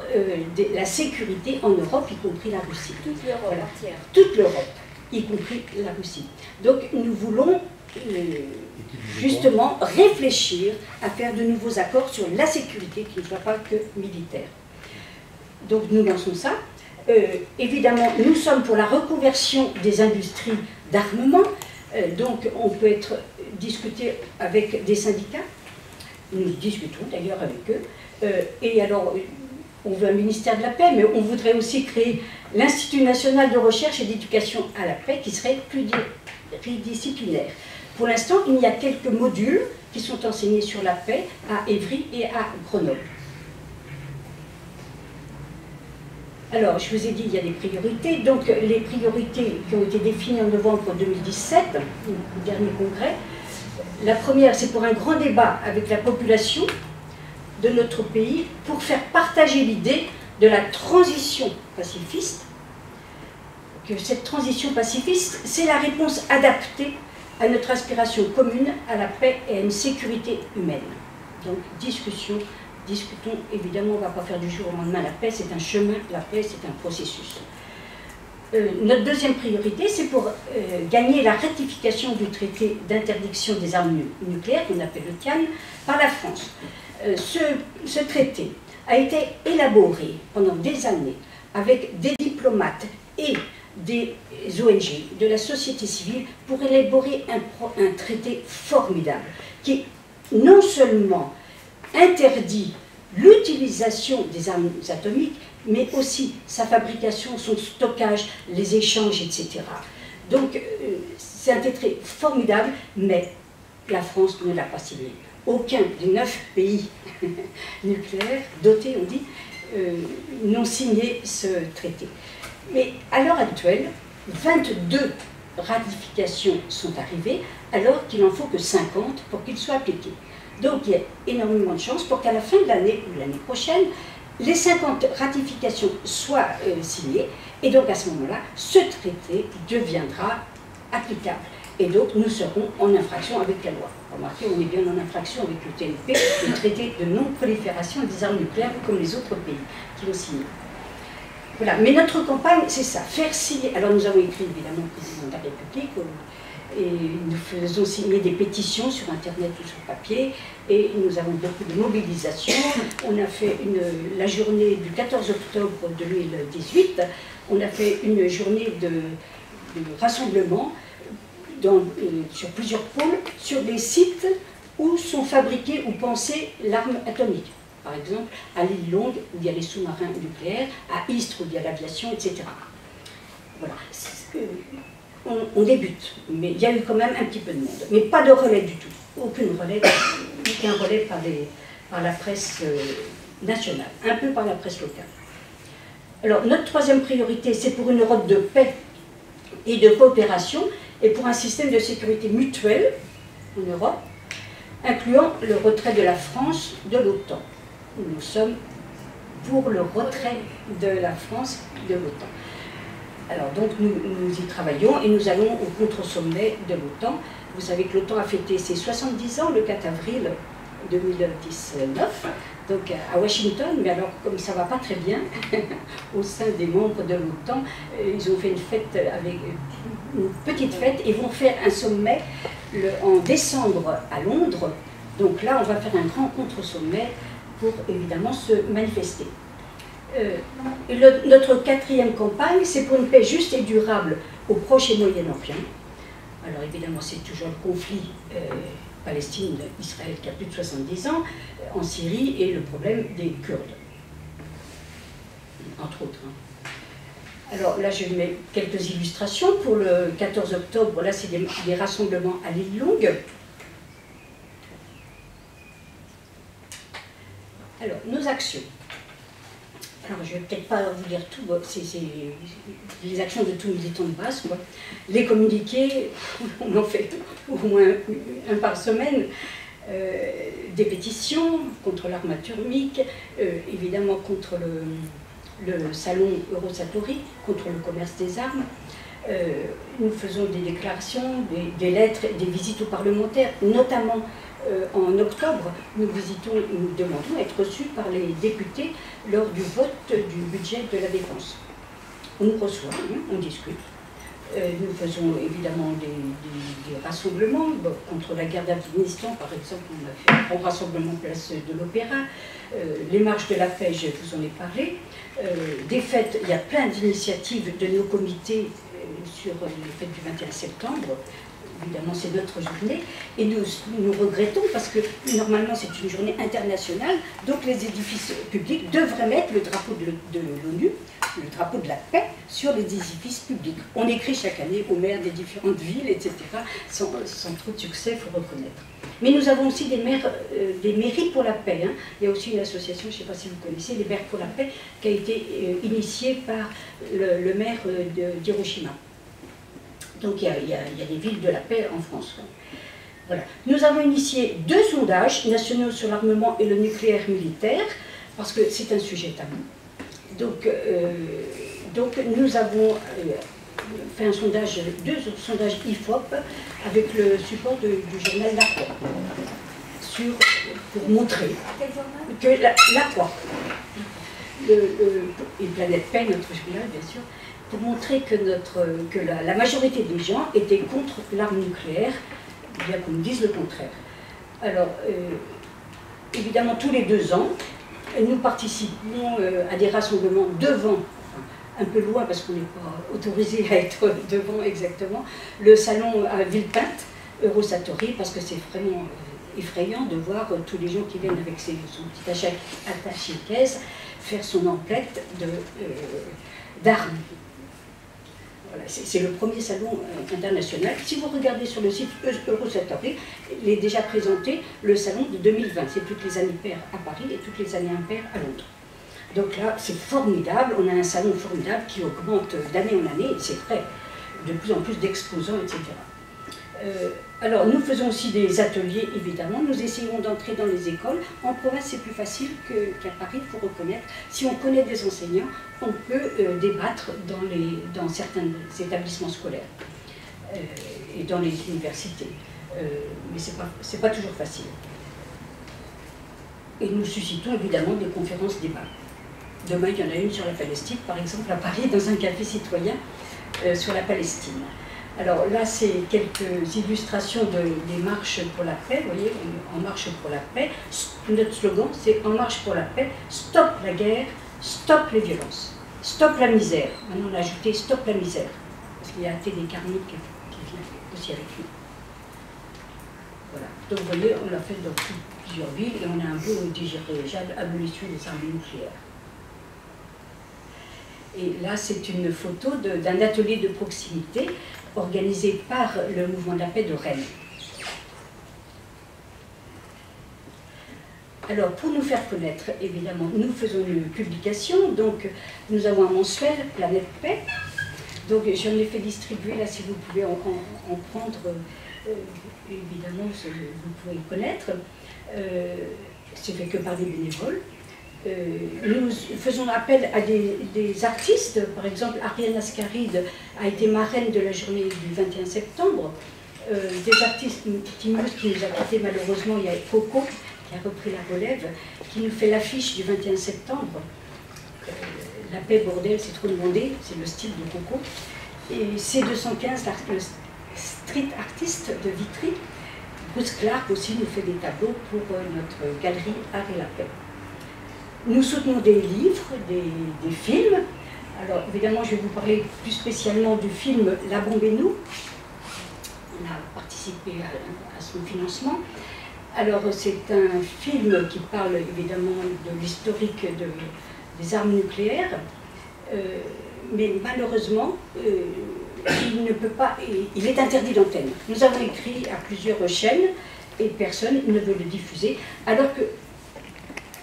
Speaker 4: la sécurité en Europe, y compris la Russie.
Speaker 2: Toute l'Europe entière.
Speaker 4: Toute l'Europe, y compris la Russie. Donc nous voulons justement réfléchir à faire de nouveaux accords sur la sécurité qui ne soit pas que militaire. Donc nous lançons ça. Évidemment, nous sommes pour la reconversion des industries d'armement. Donc on peut discuter avec des syndicats. Nous discutons d'ailleurs avec eux. Et alors, on veut un ministère de la paix, mais on voudrait aussi créer l'Institut national de recherche et d'éducation à la paix qui serait pluridisciplinaire. Pour l'instant, il y a quelques modules qui sont enseignés sur la paix à Évry et à Grenoble. Alors, je vous ai dit, il y a des priorités. Donc, les priorités qui ont été définies en novembre 2017, le dernier congrès. La première, c'est pour un grand débat avec la population de notre pays pour faire partager l'idée de la transition pacifiste. Que cette transition pacifiste, c'est la réponse adaptée à notre aspiration commune à la paix et à une sécurité humaine. Donc, discutons. Évidemment, on ne va pas faire du jour au lendemain la paix, c'est un chemin, la paix, c'est un processus. Notre deuxième priorité, c'est pour gagner la ratification du traité d'interdiction des armes nucléaires, qu'on appelle le TIAN, par la France. Ce traité a été élaboré pendant des années avec des diplomates et des ONG, de la société civile, pour élaborer un traité formidable qui non seulement interdit l'utilisation des armes atomiques, mais aussi sa fabrication, son stockage, les échanges, etc. Donc, c'est un traité formidable, mais la France ne l'a pas signé. Aucun des 9 pays nucléaires dotés, on dit, n'ont signé ce traité. Mais à l'heure actuelle, 22 ratifications sont arrivées, alors qu'il n'en faut que 50 pour qu'il soit appliqué. Donc il y a énormément de chances pour qu'à la fin de l'année ou l'année prochaine, les 50 ratifications soient signées, et donc à ce moment-là, ce traité deviendra applicable. Et donc nous serons en infraction avec la loi. Remarquez, on est bien en infraction avec le TNP, le traité de non-prolifération des armes nucléaires, comme les autres pays qui l'ont signé. Voilà, mais notre campagne, c'est ça, faire signer. Alors nous avons écrit évidemment au président de la République, et nous faisons signer des pétitions sur Internet ou sur papier, et nous avons beaucoup de mobilisation. On a fait la journée du 14 octobre 2018, on a fait une journée de rassemblement sur plusieurs pôles, sur des sites où sont fabriquées ou pensées l'arme atomique. Par exemple, à l'île Longue, où il y a les sous-marins nucléaires, à Istres, où il y a l'aviation, etc. Voilà. On débute, mais il y a eu quand même un petit peu de monde. Mais pas de relais du tout. Aucun relais par la presse nationale, un peu par la presse locale. Alors, notre troisième priorité, c'est pour une Europe de paix et de coopération, et pour un système de sécurité mutuelle en Europe, incluant le retrait de la France de l'OTAN. Nous sommes pour le retrait de la France de l'OTAN. Alors donc nous y travaillons et nous allons au contre-sommet de l'OTAN. Vous savez que l'OTAN a fêté ses 70 ans le 4 avril 2019, donc à Washington, mais alors comme ça ne va pas très bien au sein des membres de l'OTAN, ils ont fait une fête avec une petite fête et vont faire un sommet en décembre à Londres. Donc là on va faire un grand contre-sommet pour évidemment se manifester. Notre quatrième campagne, c'est pour une paix juste et durable au Proche et Moyen-Orient. Alors évidemment, c'est toujours le conflit Palestine-Israël qui a plus de 70 ans, en Syrie, et le problème des Kurdes, entre autres. Alors là, je mets quelques illustrations. Pour le 14 octobre, là, c'est des rassemblements à l'île Longue. Alors, nos actions. Alors, je ne vais peut-être pas vous dire tout, c'est les actions de tous militants de base, quoi. Les communiqués, on en fait au moins un par semaine, des pétitions contre l'arme atomique, évidemment contre le salon Eurosatori, contre le commerce des armes. Nous faisons des déclarations, des lettres, des visites aux parlementaires, notamment en octobre, nous demandons à être reçus par les députés lors du vote du budget de la défense. On nous reçoit, on discute. Nous faisons évidemment des rassemblements contre la guerre d'Afghanistan, par exemple. On a fait un grand rassemblement place de l'Opéra. Les marches de la paix, je vous en ai parlé. Des fêtes, il y a plein d'initiatives de nos comités sur les fêtes du 21 septembre. évidemment c'est notre journée, et nous regrettons parce que normalement c'est une journée internationale, donc les édifices publics devraient mettre le drapeau de l'ONU, le drapeau de la paix, sur les édifices publics. On écrit chaque année aux maires des différentes villes, etc., sans trop de succès, il faut reconnaître. Mais nous avons aussi des mairies pour la paix. Hein. Il y a aussi une association, je ne sais pas si vous connaissez, les maires pour la paix, qui a été initiée par le maire d'Hiroshima. Donc il y a des villes de la paix en France. Voilà. Nous avons initié 2 sondages nationaux sur l'armement et le nucléaire militaire, parce que c'est un sujet tabou. Donc nous avons fait un sondage, 2 sondages IFOP avec le support du journal La Croix, pour montrer que La Croix, et Planète Paix, notre journal bien sûr, pour montrer que la majorité des gens étaient contre l'arme nucléaire, bien qu'on nous dise le contraire. Alors, évidemment, tous les 2 ans, nous participons à des rassemblements devant, un peu loin parce qu'on n'est pas autorisé à être devant exactement, le salon à Villepinte, Eurosatori, parce que c'est vraiment effrayant de voir tous les gens qui viennent avec son petit attaché-caisse faire son emplette d'armes. Voilà, c'est le premier salon international. Si vous regardez sur le site Eurosatori, il est déjà présenté le salon de 2020. C'est toutes les années paires à Paris et toutes les années impaires à Londres. Donc là, c'est formidable. On a un salon formidable qui augmente d'année en année, et c'est vrai, de plus en plus d'exposants, etc. Alors, nous faisons aussi des ateliers, évidemment. Nous essayons d'entrer dans les écoles. En province, c'est plus facile qu'à Paris, il faut reconnaître. Si on connaît des enseignants, on peut débattre dans certains établissements scolaires et dans les universités. Mais ce n'est pas toujours facile. Et nous suscitons évidemment des conférences débats. Demain, il y en a une sur la Palestine, par exemple, à Paris, dans un café citoyen sur la Palestine. Alors là, c'est quelques illustrations des marches pour la paix. Vous voyez, En marche pour la paix. Notre slogan, c'est En marche pour la paix, stop la guerre, stop les violences, stop la misère. Maintenant, on a ajouté stop la misère, parce qu'il y a Télé Carnique qui vient aussi avec nous. Voilà. Donc vous voyez, on l'a fait dans plusieurs villes et on a un beau dirigeable abolition des armes nucléaires. Et là, c'est une photo d'un atelier de proximité organisé par le mouvement de la paix de Rennes. Alors, pour nous faire connaître, évidemment, nous faisons une publication. Donc, nous avons un mensuel, Planète Paix. Donc, j'en ai fait distribuer, là, si vous pouvez en prendre, évidemment, vous pouvez le connaître. C'est fait que par des bénévoles. Nous faisons appel à des artistes, par exemple Ariane Ascaride a été marraine de la journée du 21 septembre, des artistes Timus qui nous a quittés malheureusement, il y a Coco qui a repris la relève, qui nous fait l'affiche du 21 septembre, La paix bordel, c'est trop demandé, c'est le style de Coco, et C215, le street artiste de Vitry, Bruce Clark aussi nous fait des tableaux pour notre galerie Art et la paix. Nous soutenons des livres, des films. Alors évidemment, je vais vous parler plus spécialement du film La bombe et nous. On a participé à son financement. Alors c'est un film qui parle évidemment de l'historique des armes nucléaires, mais malheureusement, il ne peut pas, il est interdit d'antenne. Nous avons écrit à plusieurs chaînes et personne ne veut le diffuser, alors que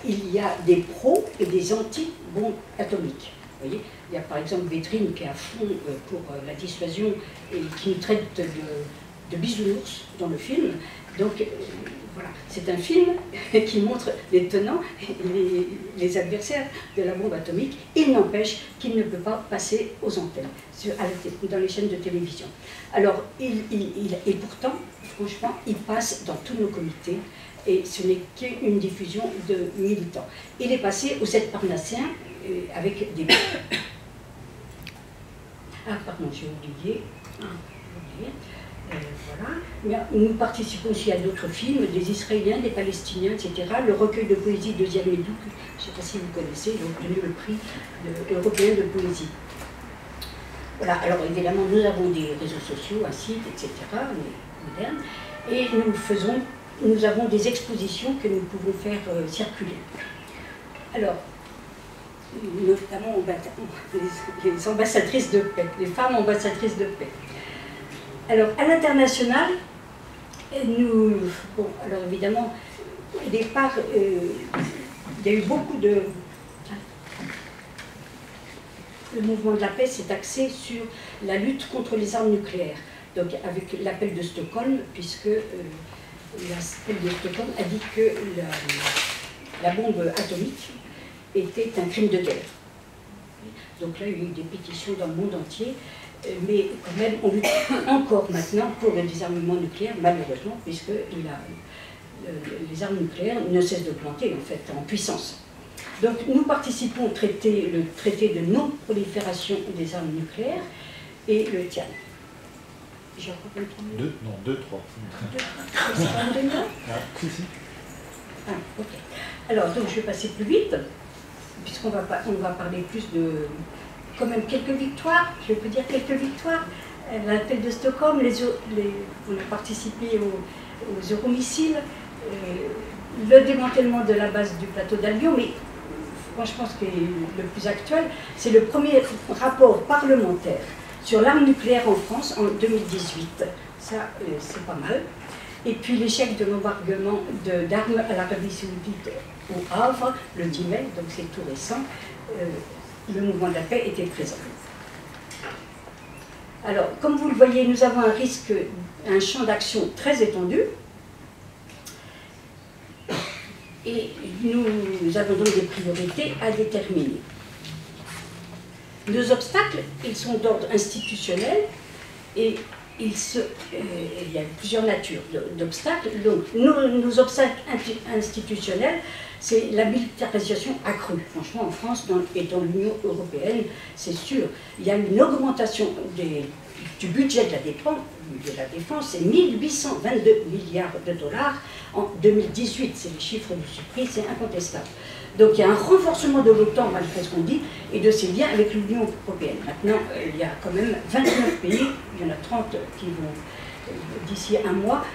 Speaker 4: il y a des pros et des anti-bombes atomiques. Vous voyez, il y a par exemple Vétrine qui est à fond pour la dissuasion et qui nous traite de bisounours dans le film. Donc voilà, c'est un film qui montre les tenants et les adversaires de la bombe atomique. Il n'empêche qu'il ne peut pas passer aux antennes, dans les chaînes de télévision. Alors, et pourtant, franchement, il passe dans tous nos comités. Et ce n'est qu'une diffusion de militants. Il est passé au 7 Parnassien avec des... Ah, pardon, j'ai oublié. Voilà. Mais nous participons aussi à d'autres films, des Israéliens, des Palestiniens, etc. Le recueil de poésie de Ziad Medouk, je ne sais pas si vous connaissez, il a obtenu le prix européen de poésie. Voilà, alors évidemment, nous avons des réseaux sociaux, un site, etc., moderne, et nous avons des expositions que nous pouvons faire circuler. Alors, notamment les ambassadrices de paix, les femmes ambassadrices de paix. Alors, à l'international, alors évidemment, au départ, il y a eu beaucoup de... Le mouvement de la paix s'est axé sur la lutte contre les armes nucléaires, donc avec l'appel de Stockholm, puisque l'appel de Stockholm a dit que la bombe atomique était un crime de guerre. Donc là, il y a eu des pétitions dans le monde entier, mais quand même, on lutte encore maintenant pour le désarmement nucléaire, malheureusement, puisque les armes nucléaires ne cessent de planter, en fait, en puissance. Donc nous participons au le traité de non-prolifération des armes nucléaires et le TIAN. J'ai encore 23 minutes.
Speaker 5: Non, 2, 3.
Speaker 4: C'est pas en 2 minutes ?
Speaker 5: Si, si.
Speaker 4: Ah, ok. Alors, donc je vais passer plus vite, puisqu'on va parler plus de, quand même, quelques victoires. Je peux dire quelques victoires. L'appel de Stockholm, on a participé aux euromissiles, le démantèlement de la base du plateau d'Albion, mais moi je pense que le plus actuel, c'est le premier rapport parlementaire sur l'arme nucléaire en France en 2018. Ça, c'est pas mal. Et puis l'échec de l'embarquement d'armes à l'Arabie Saoudite au Havre, le 10 mai, donc c'est tout récent, le mouvement de la paix était présent. Alors, comme vous le voyez, nous avons un champ d'action très étendu. Et nous avons donc des priorités à déterminer. Nos obstacles, ils sont d'ordre institutionnel et il y a plusieurs natures d'obstacles. Donc, nos obstacles institutionnels, c'est la militarisation accrue. Franchement, en France et dans l'Union européenne, c'est sûr. Il y a une augmentation du budget de la défense, c'est 1822 milliards de dollars en 2018. C'est les chiffres du Supri, c'est incontestable. Donc il y a un renforcement de l'OTAN, malgré ce qu'on dit, et de ses liens avec l'Union européenne. Maintenant, il y a quand même 29 pays, il y en a 30 qui vont, d'ici un mois,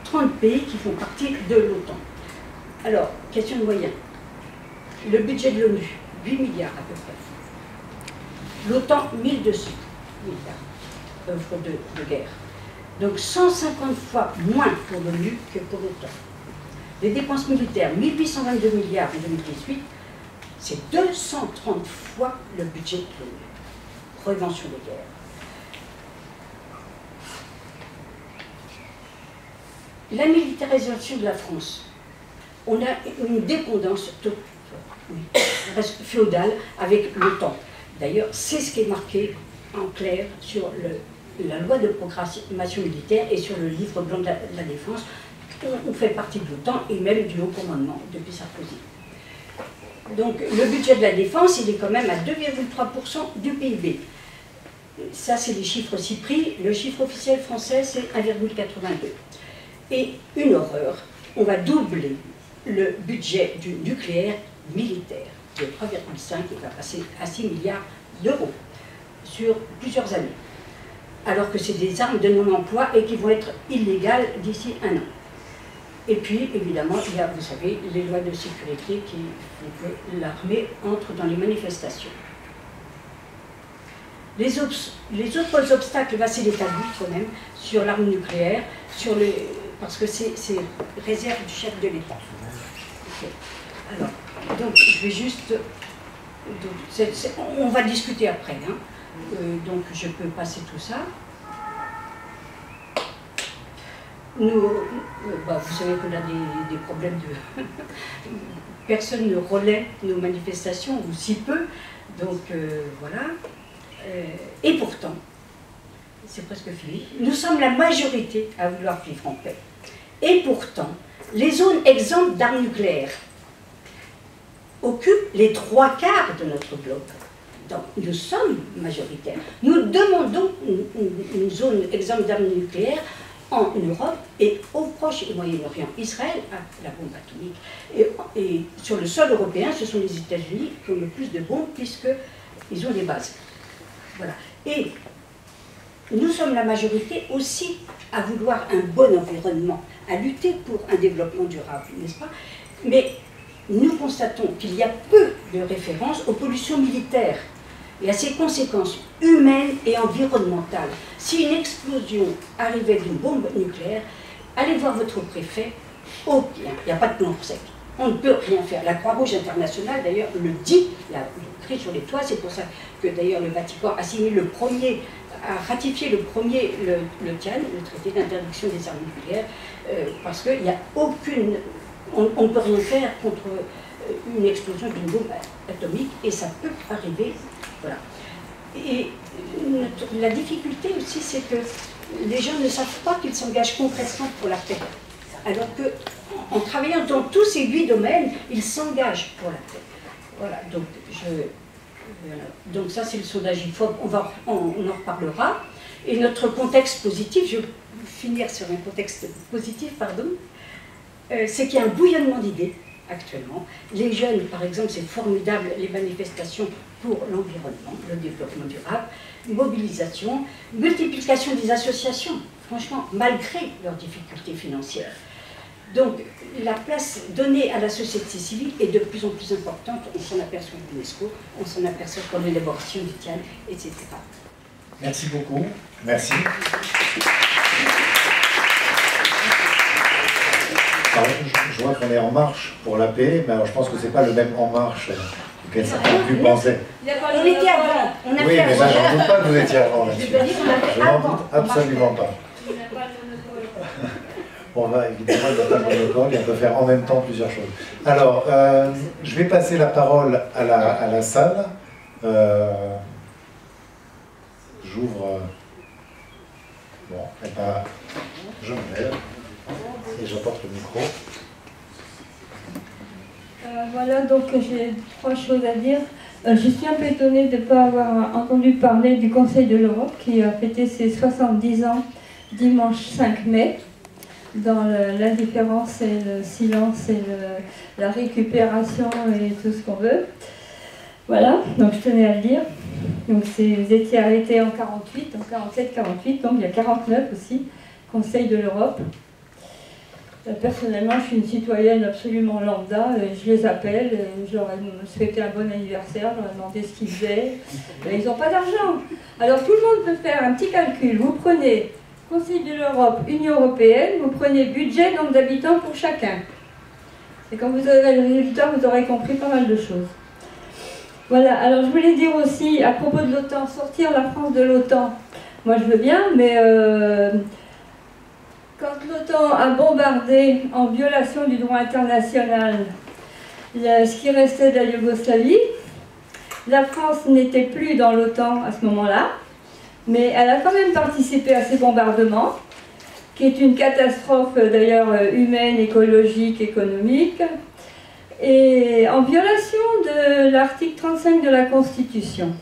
Speaker 4: 30 pays qui font partie de l'OTAN. Alors, question de moyens. Le budget de l'ONU, 8 milliards à peu près. L'OTAN, 1200 milliards d'œuvres de guerre. Donc 150 fois moins pour l'ONU que pour l'OTAN. Les dépenses militaires, 1822 milliards en 2018, c'est 230 fois le budget de l'ONU. Prévention des guerres. La militarisation de la France. On a une dépendance presque féodale avec l'OTAN. D'ailleurs, c'est ce qui est marqué en clair sur la loi de programmation militaire et sur le livre blanc de la défense. On fait partie de l'OTAN et même du haut commandement depuis Sarkozy. Donc le budget de la défense, il est quand même à 2,3% du PIB. Ça, c'est les chiffres CIPRI. Le chiffre officiel français, c'est 1,82. Et une horreur, on va doubler le budget du nucléaire militaire de 3,5 qui va passer à 6 milliards d'euros sur plusieurs années. Alors que c'est des armes de non-emploi et qui vont être illégales d'ici un an. Et puis, évidemment, il y a, vous savez, les lois de sécurité qui font que l'armée entre dans les manifestations. Les autres obstacles, c'est l'établi quand même, sur l'arme nucléaire, parce que c'est réserve du chef de l'État. Okay. Alors, donc, je vais juste... on va discuter après, hein. Donc, je peux passer tout ça. Vous savez qu'on a des problèmes de... Personne ne relaie nos manifestations, ou si peu. Donc, voilà. Et pourtant, c'est presque fini, nous sommes la majorité à vouloir vivre en paix. Et pourtant, les zones exemptes d'armes nucléaires occupent les 3 quarts de notre globe. Donc, nous sommes majoritaires. Nous demandons une zone exempte d'armes nucléaires en Europe et au Proche et Moyen-Orient. Israël a la bombe atomique. Et sur le sol européen, ce sont les États-Unis qui ont le plus de bombes puisqu'ils ont des bases. Voilà. Et nous sommes la majorité aussi à vouloir un bon environnement, à lutter pour un développement durable, n'est-ce pas? Mais nous constatons qu'il y a peu de références aux pollutions militaires et à ses conséquences humaines et environnementales. Si une explosion arrivait d'une bombe nucléaire, allez voir votre préfet, oh, il n'y a pas de plan sec. On ne peut rien faire. La Croix-Rouge internationale, d'ailleurs, le dit, l'a écrit sur les toits. C'est pour ça que, d'ailleurs, le Vatican a signé le premier, a ratifié le premier, le TIAN, le traité d'interdiction des armes nucléaires, parce qu'il n'y a aucune... On ne peut rien faire contre une explosion d'une bombe atomique, et ça peut arriver. Voilà. Et la difficulté aussi, c'est que les gens ne savent pas qu'ils s'engagent concrètement pour la paix. Alors que, en travaillant dans tous ces 8 domaines, ils s'engagent pour la paix. Voilà, donc ça c'est le sondage IFOP, on en reparlera. Et notre contexte positif, je vais finir sur un contexte positif, pardon, c'est qu'il y a un bouillonnement d'idées actuellement. Les jeunes, par exemple, c'est formidable, les manifestations pour l'environnement, le développement durable, mobilisation, multiplication des associations, franchement, malgré leurs difficultés financières. Donc, la place donnée à la société civile est de plus en plus importante. On s'en aperçoit à l'UNESCO, on s'en aperçoit pour l'élaboration du TIAN, etc.
Speaker 3: Merci beaucoup. Merci. Alors, je vois qu'on est en marche pour la paix, mais alors je pense que ce n'est pas le même en marche auquel certains ont pu penser.
Speaker 4: On était avant. On a
Speaker 3: oui,
Speaker 4: fait
Speaker 3: mais ça, je n'en doute pas que vous étiez avant là-dessus. Je n'en doute absolument pas. On va évidemment, il n'y a pas de monopole et on peut faire en même temps plusieurs choses. Alors, je vais passer la parole à la salle. J'ouvre... Bon, et ben, je me lève et j'apporte le micro.
Speaker 2: Voilà, donc j'ai 3 choses à dire. Je suis un peu étonnée de ne pas avoir entendu parler du Conseil de l'Europe qui a fêté ses 70 ans dimanche 5 mai. Dans l'indifférence et le silence et la récupération et tout ce qu'on veut. Voilà, donc je tenais à le dire. Donc vous étiez arrêtés en 48, en 47-48, donc il y a 49 aussi, Conseil de l'Europe. Personnellement, je suis une citoyenne absolument lambda, et je les appelle, et je leur ai souhaité un bon anniversaire, je leur ai demandé ce qu'ils faisaient. Ils n'ont pas d'argent. Alors tout le monde peut faire un petit calcul. Vous prenez Conseil de l'Europe, Union Européenne, vous prenez budget, nombre d'habitants pour chacun. Et quand vous aurez le résultat, vous aurez compris pas mal de choses. Voilà, alors je voulais dire aussi, à propos de l'OTAN, sortir la France de l'OTAN, moi je veux bien, mais quand l'OTAN a bombardé en violation du droit international ce qui restait de la Yougoslavie, la France n'était plus dans l'OTAN à ce moment-là, mais elle a quand même participé à ces bombardements, qui est une catastrophe d'ailleurs humaine, écologique, économique, et en violation de l'article 35 de la Constitution.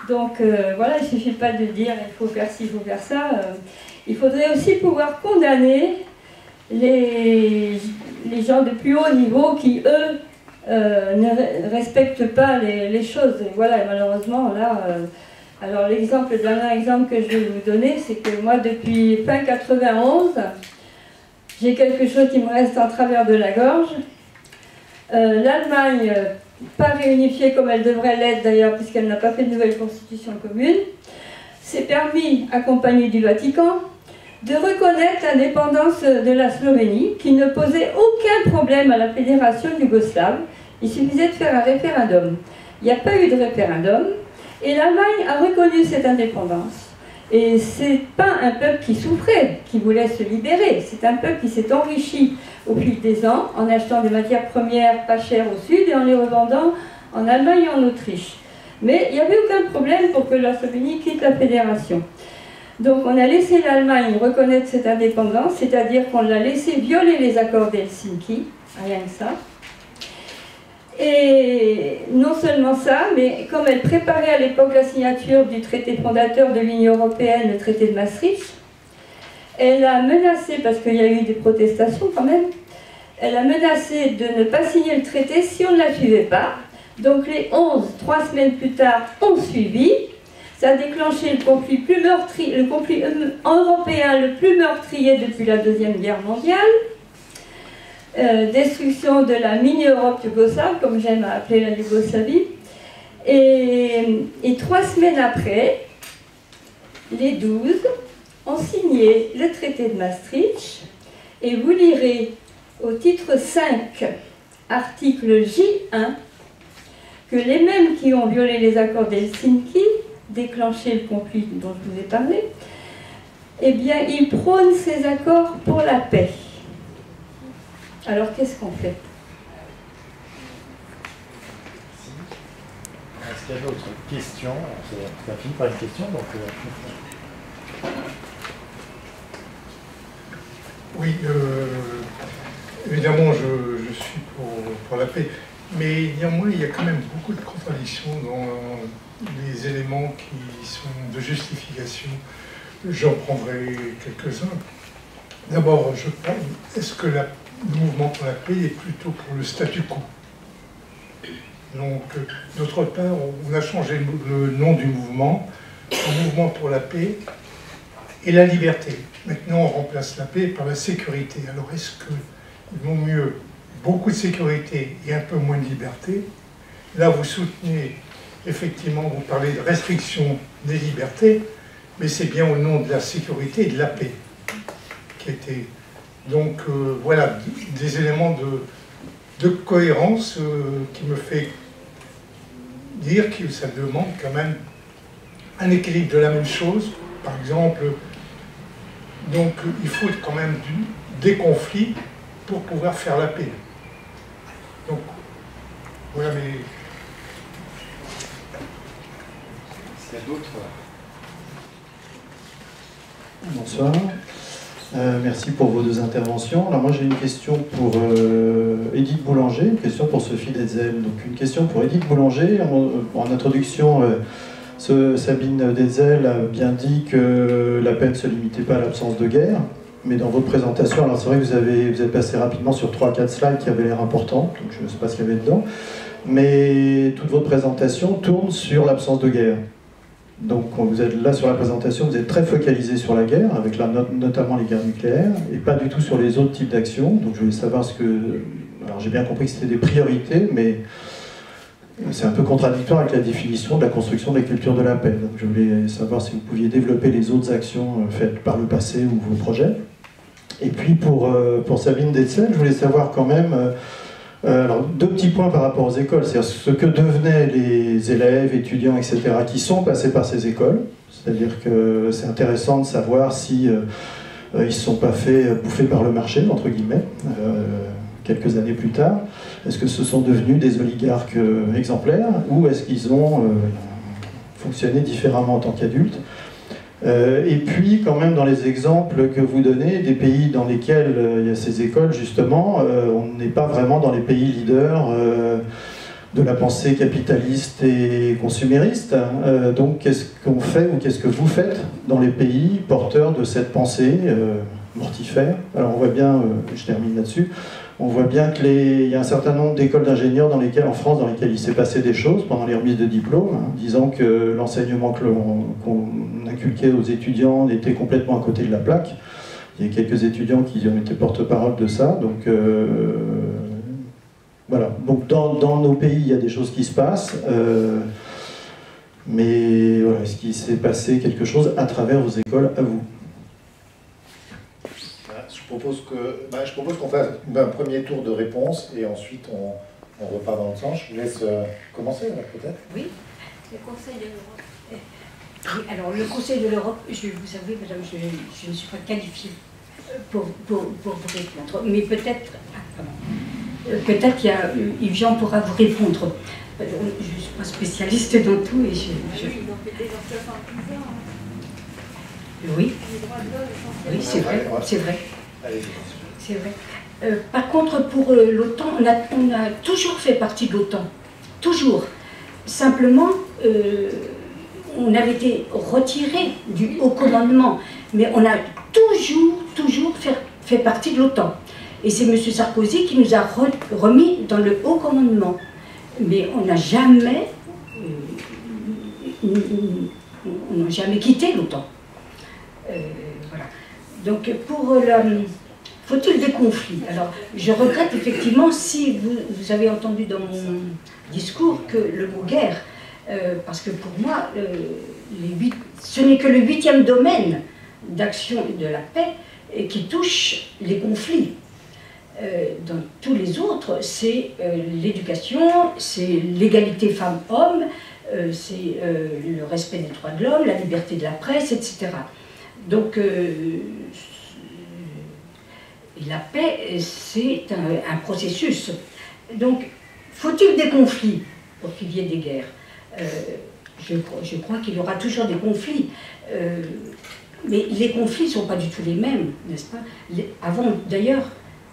Speaker 2: Donc voilà, il ne suffit pas de dire il faut faire ci, il faut faire ça. Il faudrait aussi pouvoir condamner les gens de plus haut niveau qui, eux, ne respectent pas les choses. Et voilà, malheureusement, là... Alors le dernier exemple que je vais vous donner, c'est que moi depuis fin 91, j'ai quelque chose qui me reste en travers de la gorge. L'Allemagne, pas réunifiée comme elle devrait l'être d'ailleurs, puisqu'elle n'a pas fait de nouvelle constitution commune, s'est permis, accompagné du Vatican, de reconnaître l'indépendance de la Slovénie, qui ne posait aucun problème à la fédération yougoslave. Il suffisait de faire un référendum. Il n'y a pas eu de référendum. Et l'Allemagne a reconnu cette indépendance. Et c'est pas un peuple qui souffrait, qui voulait se libérer. C'est un peuple qui s'est enrichi au fil des ans en achetant des matières premières pas chères au sud et en les revendant en Allemagne et en Autriche. Mais il n'y avait aucun problème pour que la Slovénie quitte la fédération. Donc on a laissé l'Allemagne reconnaître cette indépendance, c'est-à-dire qu'on l'a laissé violer les accords d'Helsinki, rien que ça. Et non seulement ça, mais comme elle préparait à l'époque la signature du traité fondateur de l'Union européenne, le traité de Maastricht, elle a menacé, parce qu'il y a eu des protestations quand même, elle a menacé de ne pas signer le traité si on ne la suivait pas. Donc les 11, 3 semaines plus tard, ont suivi. Ça a déclenché le conflit européen le plus meurtrier depuis la Deuxième Guerre mondiale. Destruction de la mini-Europe yougoslave, comme j'aime à appeler la Yougoslavie. Et 3 semaines après, les 12 ont signé le traité de Maastricht. Et vous lirez au titre 5, article J1, que les mêmes qui ont violé les accords d'Helsinki, déclenché le conflit dont je vous ai parlé, eh bien, ils prônent ces accords pour la paix. Alors, qu'est-ce qu'on fait?
Speaker 3: Est-ce qu'il y a d'autres questions? Ça finit par une question, donc...
Speaker 5: Oui, évidemment, je suis pour la paix, mais néanmoins, il y a quand même beaucoup de contradictions dans les éléments qui sont de justification. J'en prendrai quelques-uns. D'abord, est-ce que le mouvement pour la paix est plutôt pour le statu quo? Donc, d'autre part, on a changé le nom du mouvement, un mouvement pour la paix et la liberté. Maintenant, on remplace la paix par la sécurité. Alors, est-ce qu'il vaut mieux beaucoup de sécurité et un peu moins de liberté? Là, vous soutenez, effectivement, vous parlez de restriction des libertés, mais c'est bien au nom de la sécurité et de la paix qui était. Donc, voilà, des éléments de cohérence qui me fait dire que ça demande quand même un équilibre de la même chose. Par exemple, donc il faut quand même des conflits pour pouvoir faire la paix. Donc, voilà, mais...
Speaker 3: Est-ce qu'il y a d'autres?
Speaker 6: Bonsoir. Merci pour vos 2 interventions. Alors moi j'ai une question pour Edith Boulanger, une question pour Sophie Detzel. Donc une question pour Edith Boulanger. En introduction, Sabine Detzel a bien dit que la paix ne se limitait pas à l'absence de guerre. Mais dans votre présentation, alors c'est vrai que vous êtes passé rapidement sur 3-4 slides qui avaient l'air importants, donc je ne sais pas ce qu'il y avait dedans. Mais toute votre présentation tourne sur l'absence de guerre. Donc vous êtes là sur la présentation, vous êtes très focalisé sur la guerre, avec notamment les guerres nucléaires, et pas du tout sur les autres types d'actions. Donc je voulais savoir ce que... Alors j'ai bien compris que c'était des priorités, mais c'est un peu contradictoire avec la définition de la construction de la culture de la paix. Donc je voulais savoir si vous pouviez développer les autres actions faites par le passé ou vos projets. Et puis pour Sabine Detzel, je voulais savoir quand même... alors, 2 petits points par rapport aux écoles, c'est-à-dire ce que devenaient les élèves, étudiants, etc., qui sont passés par ces écoles. C'est-à-dire que c'est intéressant de savoir si ils ne se sont pas fait bouffer par le marché, entre guillemets, quelques années plus tard. Est-ce que ce sont devenus des oligarques exemplaires, ou est-ce qu'ils ont fonctionné différemment en tant qu'adultes? Et puis, quand même, dans les exemples que vous donnez, des pays dans lesquels il y a ces écoles, justement, on n'est pas vraiment dans les pays leaders de la pensée capitaliste et consumériste. Donc, qu'est-ce qu'on fait, ou qu'est-ce que vous faites dans les pays porteurs de cette pensée mortifère? Alors, on voit bien, je termine là-dessus, on voit bien qu'il y a un certain nombre d'écoles d'ingénieurs en France dans lesquelles il s'est passé des choses pendant les remises de diplômes, hein, disant que l'enseignement qu'on inculquait aux étudiants était complètement à côté de la plaque. Il y a quelques étudiants qui ont été porte-parole de ça. Donc voilà. Donc dans nos pays, il y a des choses qui se passent. Mais voilà, est-ce qu'il s'est passé quelque chose à travers vos écoles, à vous?
Speaker 3: Je propose qu'on fasse un premier tour de réponse et ensuite on repart dans le sens. Je vous laisse commencer, peut-être.
Speaker 4: Oui, le Conseil de l'Europe. Oui, alors, le Conseil de l'Europe, vous savez, madame, je ne suis pas qualifiée pour vous répondre. Mais peut-être, peut-être Yves-Jean pourra vous répondre. Je ne suis pas spécialiste dans tout et Oui, oui, c'est vrai, c'est vrai. C'est vrai. Par contre, pour l'OTAN, on a toujours fait partie de l'OTAN. Toujours. Simplement, on avait été retiré du haut commandement. Mais on a toujours fait partie de l'OTAN. Et c'est M. Sarkozy qui nous a remis dans le haut commandement. Mais on n'a jamais... n'ont jamais quitté l'OTAN. Voilà. Donc, faut-il des conflits? Alors, je regrette effectivement, si vous avez entendu dans mon discours que le mot guerre, parce que pour moi, ce n'est que le 8e domaine d'action et de la paix qui touche les conflits. Dans tous les autres, c'est l'éducation, c'est l'égalité femmes-hommes, c'est le respect des droits de l'homme, la liberté de la presse, etc. Donc, la paix, c'est un processus. Donc, faut-il des conflits pour qu'il y ait des guerres? Je crois qu'il y aura toujours des conflits. Mais les conflits ne sont pas du tout les mêmes, n'est-ce pas? Avant, d'ailleurs,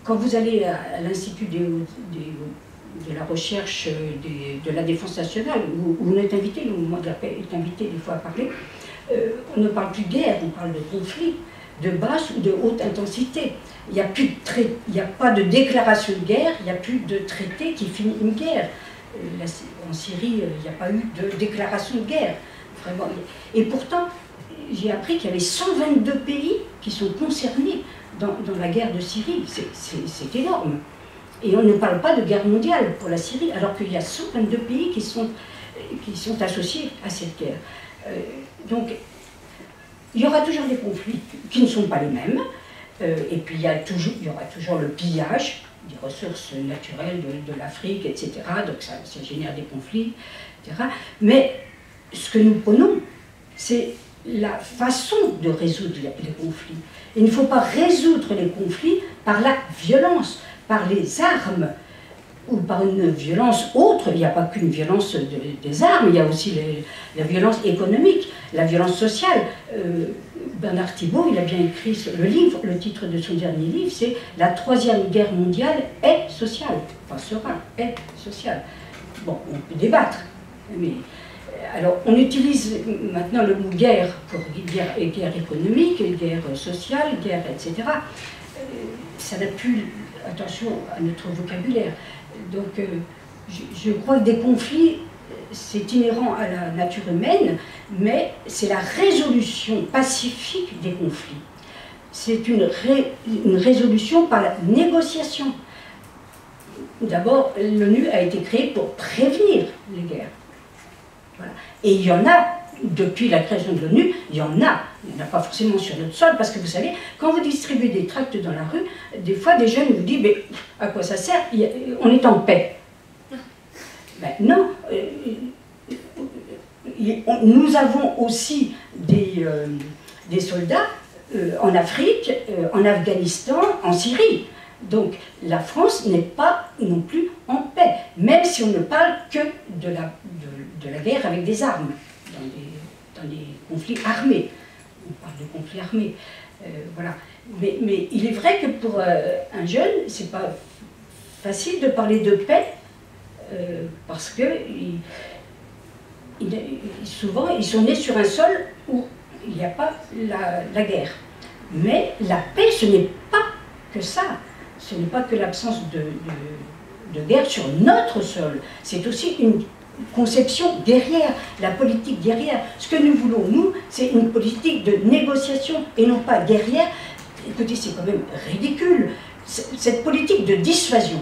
Speaker 4: quand vous allez à l'Institut de la recherche de la défense nationale, où on est invité, le mouvement de la paix est invité des fois à parler, on ne parle plus de guerre, on parle de conflit, de basse ou de haute intensité. Il n'y a pas de déclaration de guerre, il n'y a plus de traité qui finit une guerre. En Syrie, il n'y a pas eu de déclaration de guerre, vraiment. Et pourtant, j'ai appris qu'il y avait 122 pays qui sont concernés dans la guerre de Syrie. C'est énorme. Et on ne parle pas de guerre mondiale pour la Syrie, alors qu'il y a 122 pays qui sont associés à cette guerre. Donc, il y aura toujours des conflits qui ne sont pas les mêmes. Et puis, il y aura toujours le pillage des ressources naturelles de l'Afrique, etc. Donc, ça génère des conflits, etc. Mais ce que nous prenons, c'est la façon de résoudre les conflits. Il ne faut pas résoudre les conflits par la violence, par les armes, ou par une violence autre. Il n'y a pas qu'une violence des armes, il y a aussi la violence économique, la violence sociale. Bernard Thibault, il a bien écrit le livre, le titre de son dernier livre, c'est « La troisième guerre mondiale est sociale », enfin sera, est sociale. Bon, on peut débattre, mais... Alors, on utilise maintenant le mot guerre pour guerre économique, guerre sociale, guerre, etc. Ça n'a plus, attention à notre vocabulaire. Donc, je crois que des conflits, c'est inhérent à la nature humaine, mais c'est la résolution pacifique des conflits. C'est une résolution par la négociation. D'abord, l'ONU a été créée pour prévenir les guerres. Voilà. Et il y en a, depuis la création de l'ONU, il n'y en a pas forcément sur notre sol, parce que vous savez, quand vous distribuez des tracts dans la rue, des fois des jeunes vous disent, mais à quoi ça sert? On est en paix. Ben non, nous avons aussi des soldats en Afrique, en Afghanistan, en Syrie. Donc la France n'est pas non plus en paix, même si on ne parle que de la guerre avec des armes, dans des conflits armés. On parle de conflits armés, voilà. Mais il est vrai que pour un jeune, c'est pas facile de parler de paix, parce que souvent ils sont nés sur un sol où il n'y a pas la guerre. Mais la paix, ce n'est pas que ça. Ce n'est pas que l'absence de guerre sur notre sol, c'est aussi une conception guerrière, la politique guerrière. Ce que nous voulons, nous, c'est une politique de négociation et non pas guerrière. Écoutez, c'est quand même ridicule. Cette politique de dissuasion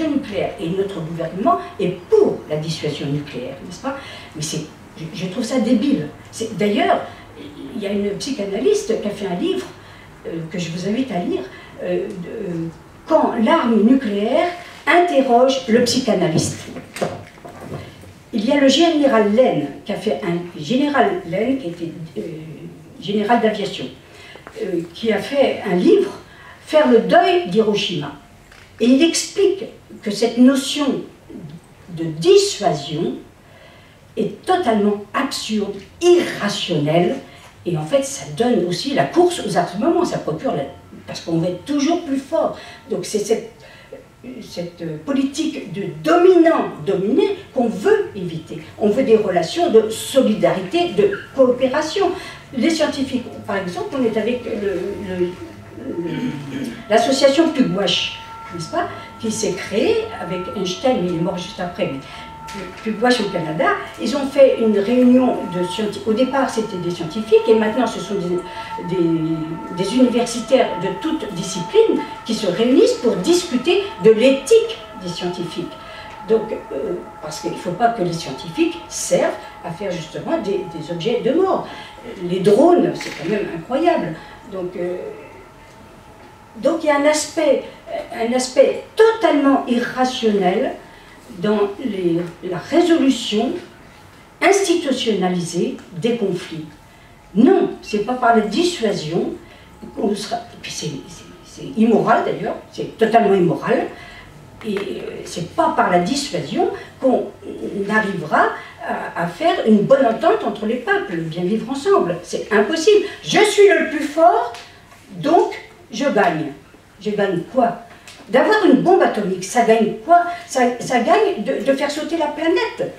Speaker 4: nucléaire, et notre gouvernement est pour la dissuasion nucléaire, n'est-ce pas? Mais je trouve ça débile. D'ailleurs, il y a une psychanalyste qui a fait un livre que je vous invite à lire, quand l'arme nucléaire interroge le psychanalyste. Il y a le général Lane, qui a fait général Lane, qui était général d'aviation, qui a fait un livre, Faire le deuil d'Hiroshima. Et il explique que cette notion de dissuasion est totalement absurde, irrationnelle, et en fait ça donne aussi la course aux armements, ça procure parce qu'on va être toujours plus fort. Donc c'est cette politique de dominant-dominé qu'on veut éviter. On veut des relations de solidarité, de coopération. Les scientifiques, par exemple, on est avec l'association Pugwash, n'est-ce pas, qui s'est créée avec Einstein, il est mort juste après, mais Pugwash au Canada, ils ont fait une réunion de scientifiques. Au départ, c'était des scientifiques, et maintenant, ce sont des universitaires de toutes disciplines qui se réunissent pour discuter de l'éthique des scientifiques. Donc, parce qu'il ne faut pas que les scientifiques servent à faire justement des objets de mort. Les drones, c'est quand même incroyable. Donc il y a un aspect totalement irrationnel dans la résolution institutionnalisée des conflits. Non, ce n'est pas par la dissuasion qu'on sera... Puis c'est immoral d'ailleurs, c'est totalement immoral. Et c'est pas par la dissuasion qu'on arrivera à faire une bonne entente entre les peuples, bien vivre ensemble. C'est impossible. Je suis le plus fort, donc je gagne. Je gagne quoi? D'avoir une bombe atomique, ça gagne quoi? Ça gagne de faire sauter la planète,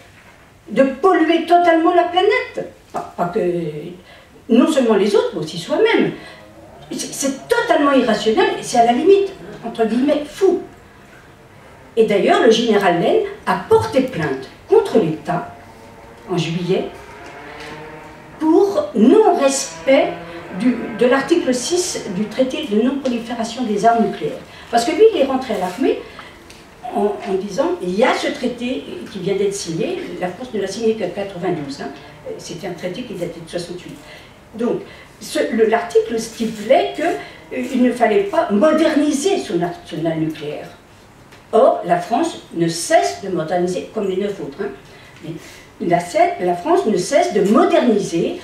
Speaker 4: de polluer totalement la planète. Pas que non seulement les autres, mais aussi soi-même. C'est totalement irrationnel et c'est à la limite, entre guillemets, fou. Et d'ailleurs, le général Lane a porté plainte contre l'État en juillet pour non-respect de l'article 6 du traité de non-prolifération des armes nucléaires. Parce que lui, il est rentré à l'armée en disant il y a ce traité qui vient d'être signé, la France ne l'a signé qu'en 92, hein. C'était un traité qui datait de 68. Donc, l'article stipulait qu'il ne fallait pas moderniser son arsenal nucléaire. Or, la France ne cesse de moderniser, comme les 9 autres, hein. Mais la France ne cesse de moderniser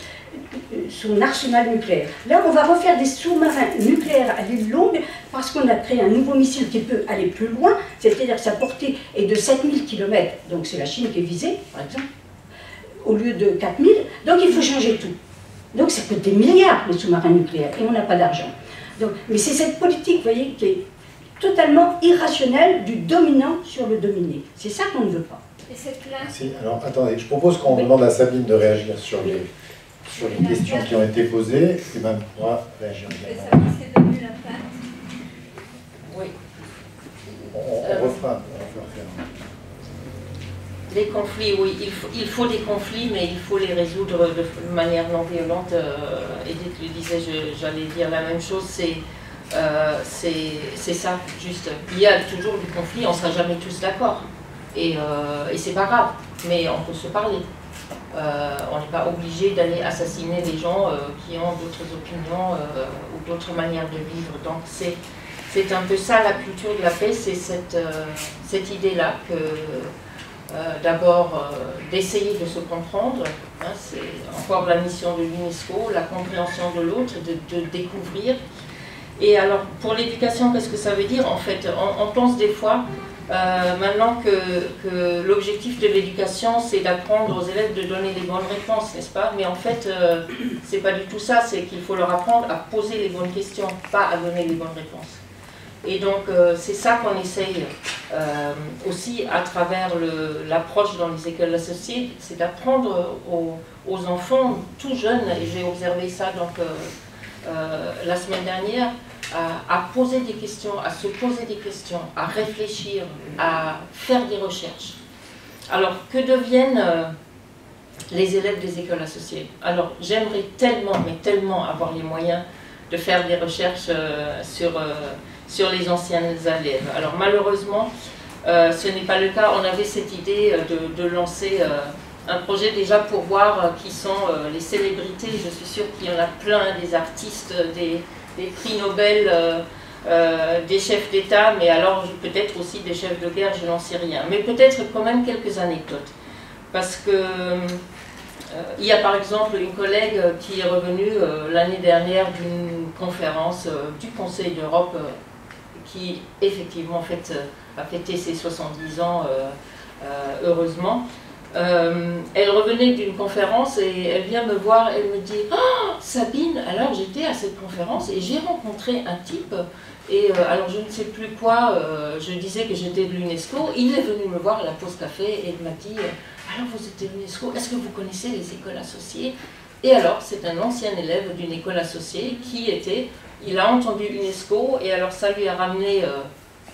Speaker 4: son arsenal nucléaire. Là, on va refaire des sous-marins nucléaires à l'île Longue parce qu'on a créé un nouveau missile qui peut aller plus loin, c'est-à-dire que sa portée est de 7000 km, donc c'est la Chine qui est visée, par exemple, au lieu de 4000, donc il faut changer tout. Donc ça coûte des milliards, les sous-marins nucléaires, et on n'a pas d'argent. Mais c'est cette politique, vous voyez, qui est totalement irrationnelle du dominant sur le dominé. C'est ça qu'on ne veut pas.
Speaker 2: Et cette plainte...
Speaker 3: Merci. Alors, attendez, je propose qu'on demande à Sabine de réagir sur les questions qui ont été posées, et même pourra réagir également.
Speaker 2: Et Sabine, c'est devenu la plainte.
Speaker 1: Oui.
Speaker 3: On refera.
Speaker 1: Les conflits, oui, il faut des conflits, mais il faut les résoudre de manière non violente. Edith le disait, j'allais dire la même chose, c'est ça, juste. Il y a toujours du conflit, on ne sera jamais tous d'accord. Et c'est pas grave, mais on peut se parler. On n'est pas obligé d'aller assassiner les gens qui ont d'autres opinions ou d'autres manières de vivre. Donc c'est un peu ça la culture de la paix, c'est cette idée-là que d'abord d'essayer de se comprendre, hein, c'est encore la mission de l'UNESCO, la compréhension de l'autre, de découvrir. Et alors pour l'éducation, qu'est-ce que ça veut dire? En fait, on pense des fois maintenant que l'objectif de l'éducation, c'est d'apprendre aux élèves de donner les bonnes réponses, n'est-ce pas? Mais en fait, c'est pas du tout ça, c'est qu'il faut leur apprendre à poser les bonnes questions, pas à donner les bonnes réponses. Et donc, c'est ça qu'on essaye aussi à travers l'approche dans les écoles associées, c'est d'apprendre aux enfants tout jeunes, et j'ai observé ça donc, la semaine dernière, à poser des questions, à se poser des questions, à réfléchir, à faire des recherches. Alors, que deviennent les élèves des écoles associées? Alors, j'aimerais tellement, mais tellement avoir les moyens de faire des recherches sur les anciens élèves. Alors, malheureusement, ce n'est pas le cas. On avait cette idée de lancer un projet déjà pour voir qui sont les célébrités. Je suis sûre qu'il y en a plein, des artistes, des prix Nobel, des chefs d'État, mais alors peut-être aussi des chefs de guerre, je n'en sais rien. Mais peut-être quand même quelques anecdotes. Parce que il y a par exemple une collègue qui est revenue l'année dernière d'une conférence du Conseil d'Europe qui effectivement en fait, a fêté ses 70 ans, heureusement. Elle revenait d'une conférence et elle vient me voir, elle me dit « Oh, Sabine, alors j'étais à cette conférence et j'ai rencontré un type, et alors je ne sais plus quoi, je disais que j'étais de l'UNESCO, il est venu me voir à la pause café et il m'a dit « Alors vous êtes de l'UNESCO, est-ce que vous connaissez les écoles associées ?» Et alors c'est un ancien élève d'une école associée qui était, il a entendu UNESCO et alors ça lui a ramené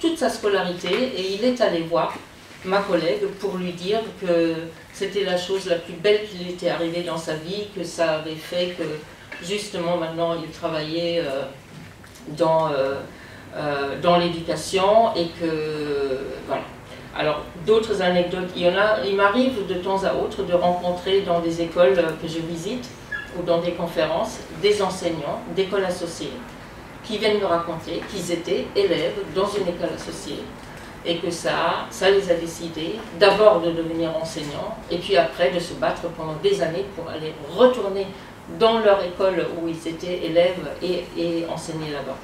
Speaker 1: toute sa scolarité et il est allé voir ma collègue pour lui dire que c'était la chose la plus belle qui lui était arrivée dans sa vie, que ça avait fait que justement maintenant il travaillait dans l'éducation et que voilà. Alors d'autres anecdotes, il m'arrive de temps à autre de rencontrer dans des écoles que je visite ou dans des conférences des enseignants d'écoles associées qui viennent me raconter qu'ils étaient élèves dans une école associée et que ça les a décidés d'abord de devenir enseignants et puis après de se battre pendant des années pour aller retourner dans leur école où ils étaient élèves et enseigner là-bas.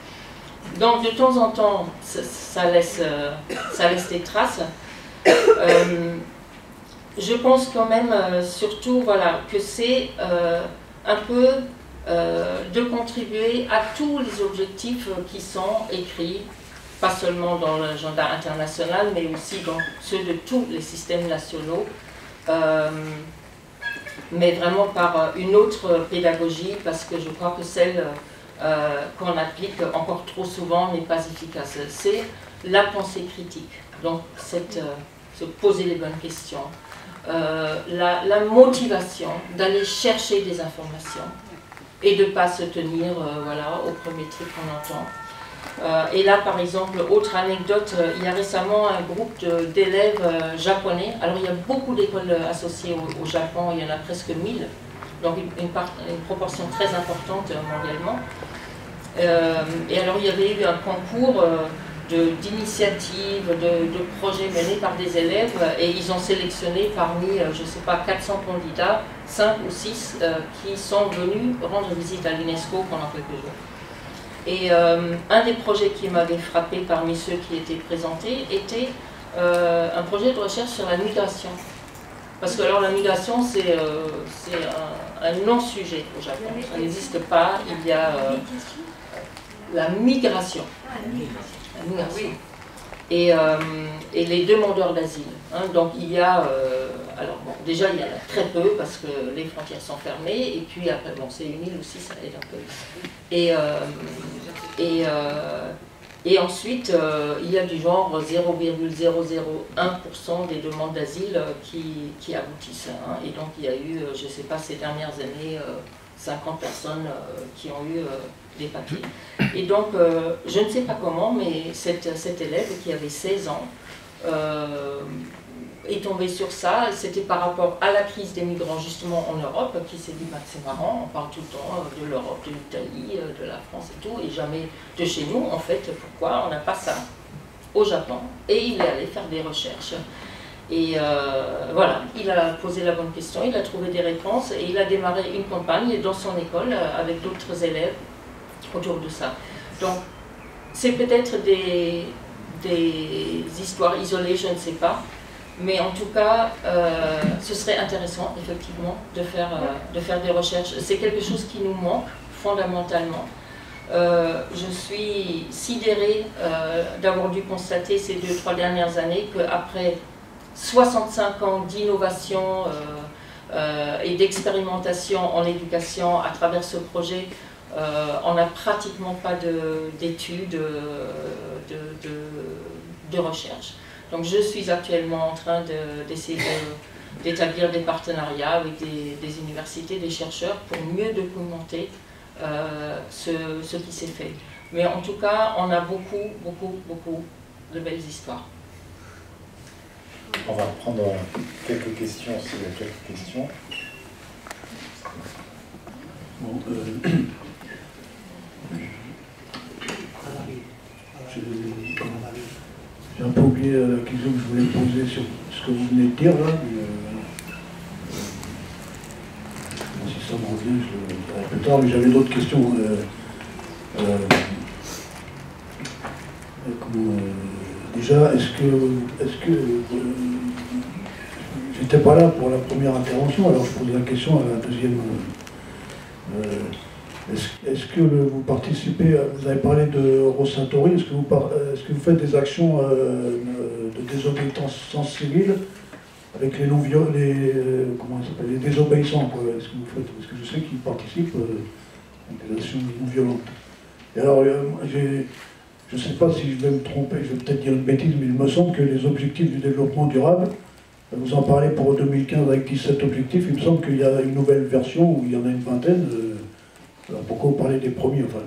Speaker 1: Donc de temps en temps, ça laisse des traces. Je pense quand même surtout voilà, que c'est un peu de contribuer à tous les objectifs qui sont écrits, pas seulement dans l'agenda international, mais aussi dans ceux de tous les systèmes nationaux, mais vraiment par une autre pédagogie, parce que je crois que celle qu'on applique encore trop souvent n'est pas efficace. C'est la pensée critique, donc se poser les bonnes questions, la motivation d'aller chercher des informations et de ne pas se tenir voilà, au premier truc qu'on entend. Et là, par exemple, autre anecdote, il y a récemment un groupe d'élèves japonais. Alors, il y a beaucoup d'écoles associées au Japon, il y en a presque 1000, donc une proportion très importante mondialement. Et alors, il y avait eu un concours d'initiatives, de projets menés par des élèves, et ils ont sélectionné parmi, je ne sais pas, 400 candidats, 5 ou 6 qui sont venus rendre visite à l'UNESCO pendant quelques jours. Et un des projets qui m'avait frappé parmi ceux qui étaient présentés était un projet de recherche sur la migration. Parce que alors la migration, c'est un non-sujet au Japon. Ça n'existe pas, il y a la migration. La migration. Et les demandeurs d'asile. Hein, donc il y a, alors bon, déjà il y en a très peu parce que les frontières sont fermées, et puis après, bon, c'est une île aussi, ça aide un peu. Et ensuite, il y a du genre 0,001% des demandes d'asile qui aboutissent. Hein, et donc il y a eu, je ne sais pas, ces dernières années, 50 personnes qui ont eu des papiers. Et donc, je ne sais pas comment, mais cet élève qui avait 16 ans est tombé sur ça. C'était par rapport à la crise des migrants justement en Europe, qui s'est dit, bah, c'est marrant, on parle tout le temps de l'Europe, de l'Italie, de la France et tout, et jamais de chez nous. En fait, pourquoi on n'a pas ça au Japon? Et il est allé faire des recherches. Et voilà, il a posé la bonne question, il a trouvé des réponses, et il a démarré une campagne dans son école avec d'autres élèves autour de ça. Donc, c'est peut-être des histoires isolées, je ne sais pas, mais en tout cas, ce serait intéressant, effectivement, de faire des recherches. C'est quelque chose qui nous manque, fondamentalement. Je suis sidérée d'avoir dû constater ces 2-3 dernières années qu'après 65 ans d'innovation et d'expérimentation en éducation à travers ce projet, on n'a pratiquement pas d'études, de recherche. Donc je suis actuellement en train d'essayer d'établir des partenariats avec des universités, des chercheurs, pour mieux documenter ce qui s'est fait. Mais en tout cas, on a beaucoup de belles histoires.
Speaker 3: On va prendre quelques questions, s'il y a quelques questions.
Speaker 7: Bon, j'ai un peu oublié la question que je voulais poser sur ce que vous venez de dire là, mais si ça me revient, je le dirai plus tard, mais j'avais d'autres questions. Déjà, est-ce que j'étais pas là pour la première intervention, alors je pose la question à la deuxième. Est-ce que vous participez, vous avez parlé de Rosatori, est-ce que vous faites des actions de désobéissance civile avec les les désobéissants, quoi? Est-ce que vous faites, parce que je sais qu'ils participent à des actions non violentes. Et alors, je ne sais pas si je vais me tromper, je vais peut-être dire une bêtise, mais il me semble que les objectifs du développement durable, vous en parlez pour 2015 avec 17 objectifs, il me semble qu'il y a une nouvelle version où il y en a une vingtaine. Alors pourquoi vous parlez des premiers? Enfin,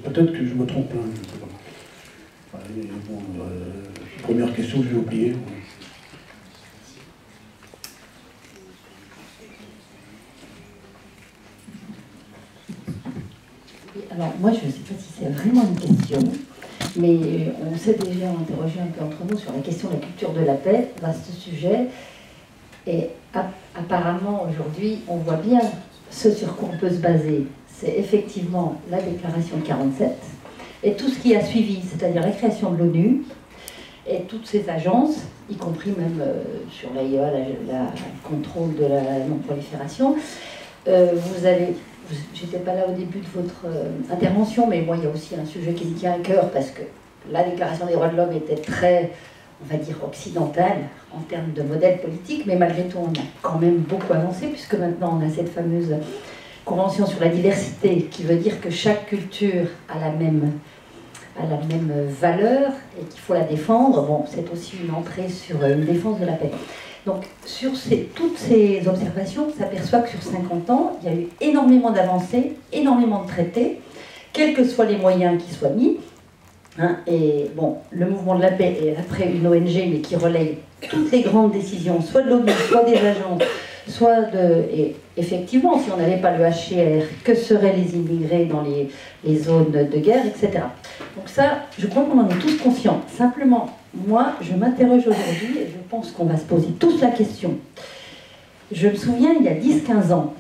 Speaker 7: peut-être que je me trompe, hein, je sais pas. Allez, bon, première question que j'ai oubliée.
Speaker 8: Alors moi je ne sais pas si c'est vraiment une question, mais on s'est déjà interrogé un peu entre nous sur la question de la culture de la paix, vaste sujet, et apparemment aujourd'hui on voit bien ce sur quoi on peut se baser. C'est effectivement la déclaration de 47 et tout ce qui a suivi, c'est-à-dire la création de l'ONU et toutes ces agences, y compris même sur l'AIEA, le contrôle de la non-prolifération. Vous avez... J'étais pas là au début de votre intervention, mais moi il y a aussi un sujet qui me tient à cœur parce que la Déclaration des droits de l'homme était très, on va dire, occidentale en termes de modèle politique, mais malgré tout on a quand même beaucoup avancé puisque maintenant on a cette fameuse convention sur la diversité qui veut dire que chaque culture a la même valeur et qu'il faut la défendre. Bon, c'est aussi une entrée sur une défense de la paix. Donc, sur toutes ces observations, on s'aperçoit que sur 50 ans, il y a eu énormément d'avancées, énormément de traités, quels que soient les moyens qui soient mis. Hein, et bon, le mouvement de la paix est après une ONG, mais qui relaye toutes les grandes décisions, soit de l'ONU, soit des agences, soit de... Et effectivement, si on n'avait pas le HCR, que seraient les immigrés dans les zones de guerre, etc. Donc ça, je crois qu'on en est tous conscients. Simplement, moi, je m'interroge aujourd'hui, et je pense qu'on va se poser tous la question. Je me souviens, il y a 10-15 ans,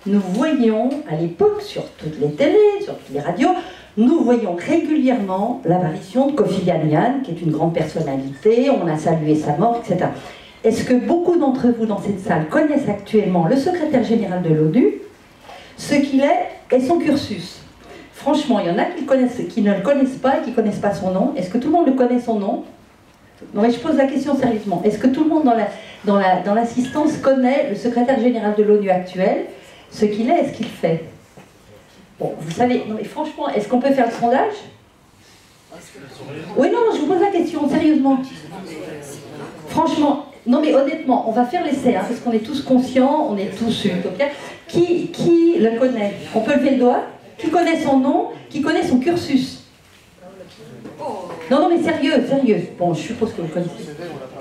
Speaker 8: nous voyions, à l'époque, sur toutes les télés, sur toutes les radios, nous voyons régulièrement l'apparition de Kofi Annan, qui est une grande personnalité, on a salué sa mort, etc. Est-ce que beaucoup d'entre vous dans cette salle connaissent actuellement le secrétaire général de l'ONU, ce qu'il est et son cursus? Franchement, il y en a qui ne le connaissent pas et qui ne connaissent pas son nom. Est-ce que tout le monde le connaît son nom? Non, mais je pose la question sérieusement. Est-ce que tout le monde dans l'assistance connaît le secrétaire général de l'ONU actuel, ce qu'il est et ce qu'il fait? Bon, vous savez, non mais franchement, est-ce qu'on peut faire le sondage? Oui, non, je vous pose la question, sérieusement. Franchement, non mais honnêtement, on va faire l'essai, hein, parce qu'on est tous conscients, on est tous utopiens. Qui le connaît? On peut lever le doigt? Qui connaît son nom? Qui connaît son cursus? Non, mais sérieux. Bon, je suppose que vous connaissez.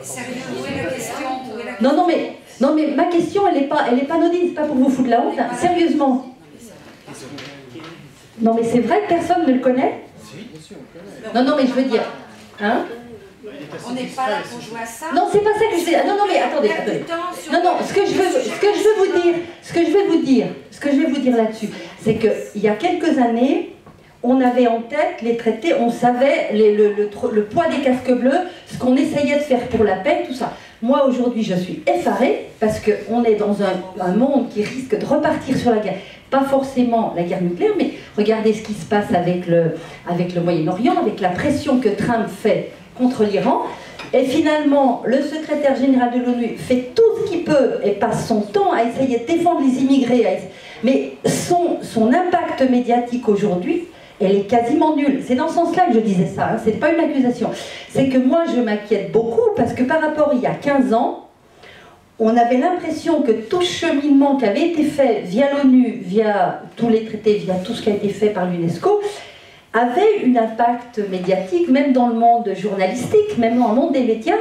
Speaker 9: Sérieux, où est la question?
Speaker 8: Non, mais ma question, elle est pas anodine, c'est pas pour vous foutre la honte, hein. Sérieusement. Non, mais c'est vrai que personne ne le connaît? Non, mais je veux dire, hein?
Speaker 9: On n'est pas là pour jouer à ça.
Speaker 8: Non, c'est pas ça que je dis. Non, mais attendez. Non, ce que je vais vous dire là-dessus, c'est qu'il y a quelques années, on avait en tête les traités, on savait le poids des casques bleus, ce qu'on essayait de faire pour la paix, tout ça. Moi, aujourd'hui, je suis effarée parce qu'on est dans un monde qui risque de repartir sur la guerre. Pas forcément la guerre nucléaire, mais regardez ce qui se passe avec le Moyen-Orient, avec la pression que Trump fait contre l'Iran. Et finalement, le secrétaire général de l'ONU fait tout ce qu'il peut et passe son temps à essayer de défendre les immigrés. Mais son impact médiatique aujourd'hui, elle est quasiment nulle. C'est dans ce sens-là que je disais ça, hein. C'est pas une accusation. C'est que moi, je m'inquiète beaucoup parce que par rapport il y a 15 ans, on avait l'impression que tout cheminement qui avait été fait via l'ONU, via tous les traités, via tout ce qui a été fait par l'UNESCO, avait un impact médiatique, même dans le monde journalistique, même dans le monde des médias.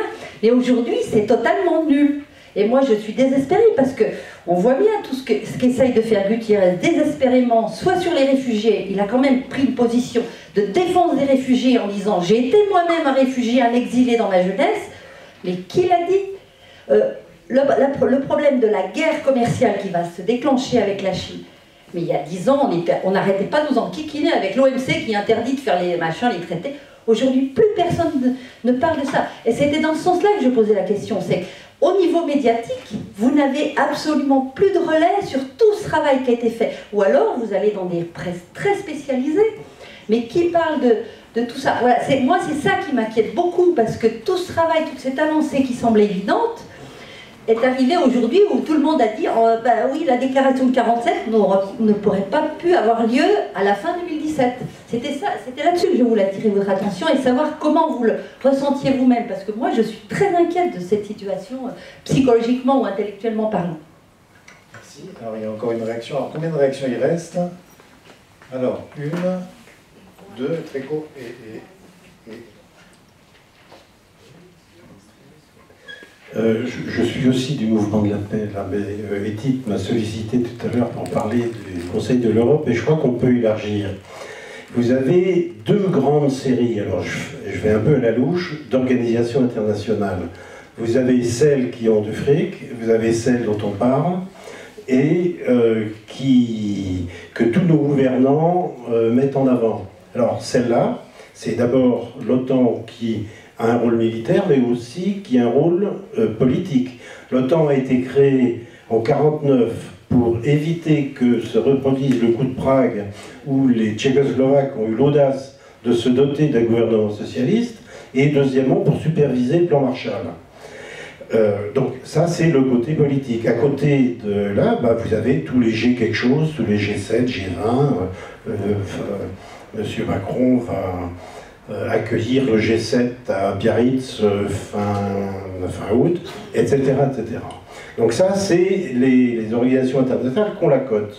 Speaker 8: Mais aujourd'hui, c'est totalement nul. Et moi, je suis désespérée parce qu'on voit bien tout ce qu'essaye de faire Guterres désespérément, soit sur les réfugiés. Il a quand même pris une position de défense des réfugiés en disant « J'ai été moi-même un réfugié, un exilé dans ma jeunesse ». Mais qui l'a dit? Le problème de la guerre commerciale qui va se déclencher avec la Chine. Mais il y a 10 ans, on n'arrêtait pas de nous enquiquiner avec l'OMC qui interdit de faire les machins, les traités. Aujourd'hui, plus personne ne parle de ça. Et c'était dans ce sens-là que je posais la question. C'est au niveau médiatique, vous n'avez absolument plus de relais sur tout ce travail qui a été fait. Ou alors, vous allez dans des presses très spécialisées, mais qui parlent de tout ça. Voilà, moi, c'est ça qui m'inquiète beaucoup, parce que tout ce travail, toute cette avancée qui semble évidente, est arrivée aujourd'hui où tout le monde a dit oui, la déclaration de 47 ne pourrait pas pu avoir lieu à la fin 2017. G7. C'était là-dessus que je voulais attirer votre attention et savoir comment vous le ressentiez vous-même, parce que moi je suis très inquiète de cette situation, psychologiquement ou intellectuellement parlant.
Speaker 3: Merci. Alors il y a encore une réaction. Alors combien de réactions il reste? Alors, 1, 2, très court, et...
Speaker 10: Je suis aussi du mouvement de la paix, là, mais Edith m'a sollicité tout à l'heure pour parler du Conseil de l'Europe et je crois qu'on peut élargir. Vous avez deux grandes séries, alors je vais un peu à la louche, d'organisations internationales. Vous avez celles qui ont du fric, vous avez celles dont on parle, et que tous nos gouvernants mettent en avant. Alors celle-là, c'est d'abord l'OTAN qui a un rôle militaire, mais aussi qui a un rôle politique. L'OTAN a été créée en 1949 pour éviter que se reproduise le coup de Prague, où les Tchécoslovaques ont eu l'audace de se doter d'un gouvernement socialiste, et deuxièmement pour superviser le plan Marshall. Donc ça c'est le côté politique. À côté de là, vous avez tous les G quelque chose, tous les G7, G20, Monsieur Macron va accueillir le G7 à Biarritz fin août, etc., etc. Donc ça, c'est les organisations internationales qu'on la cote.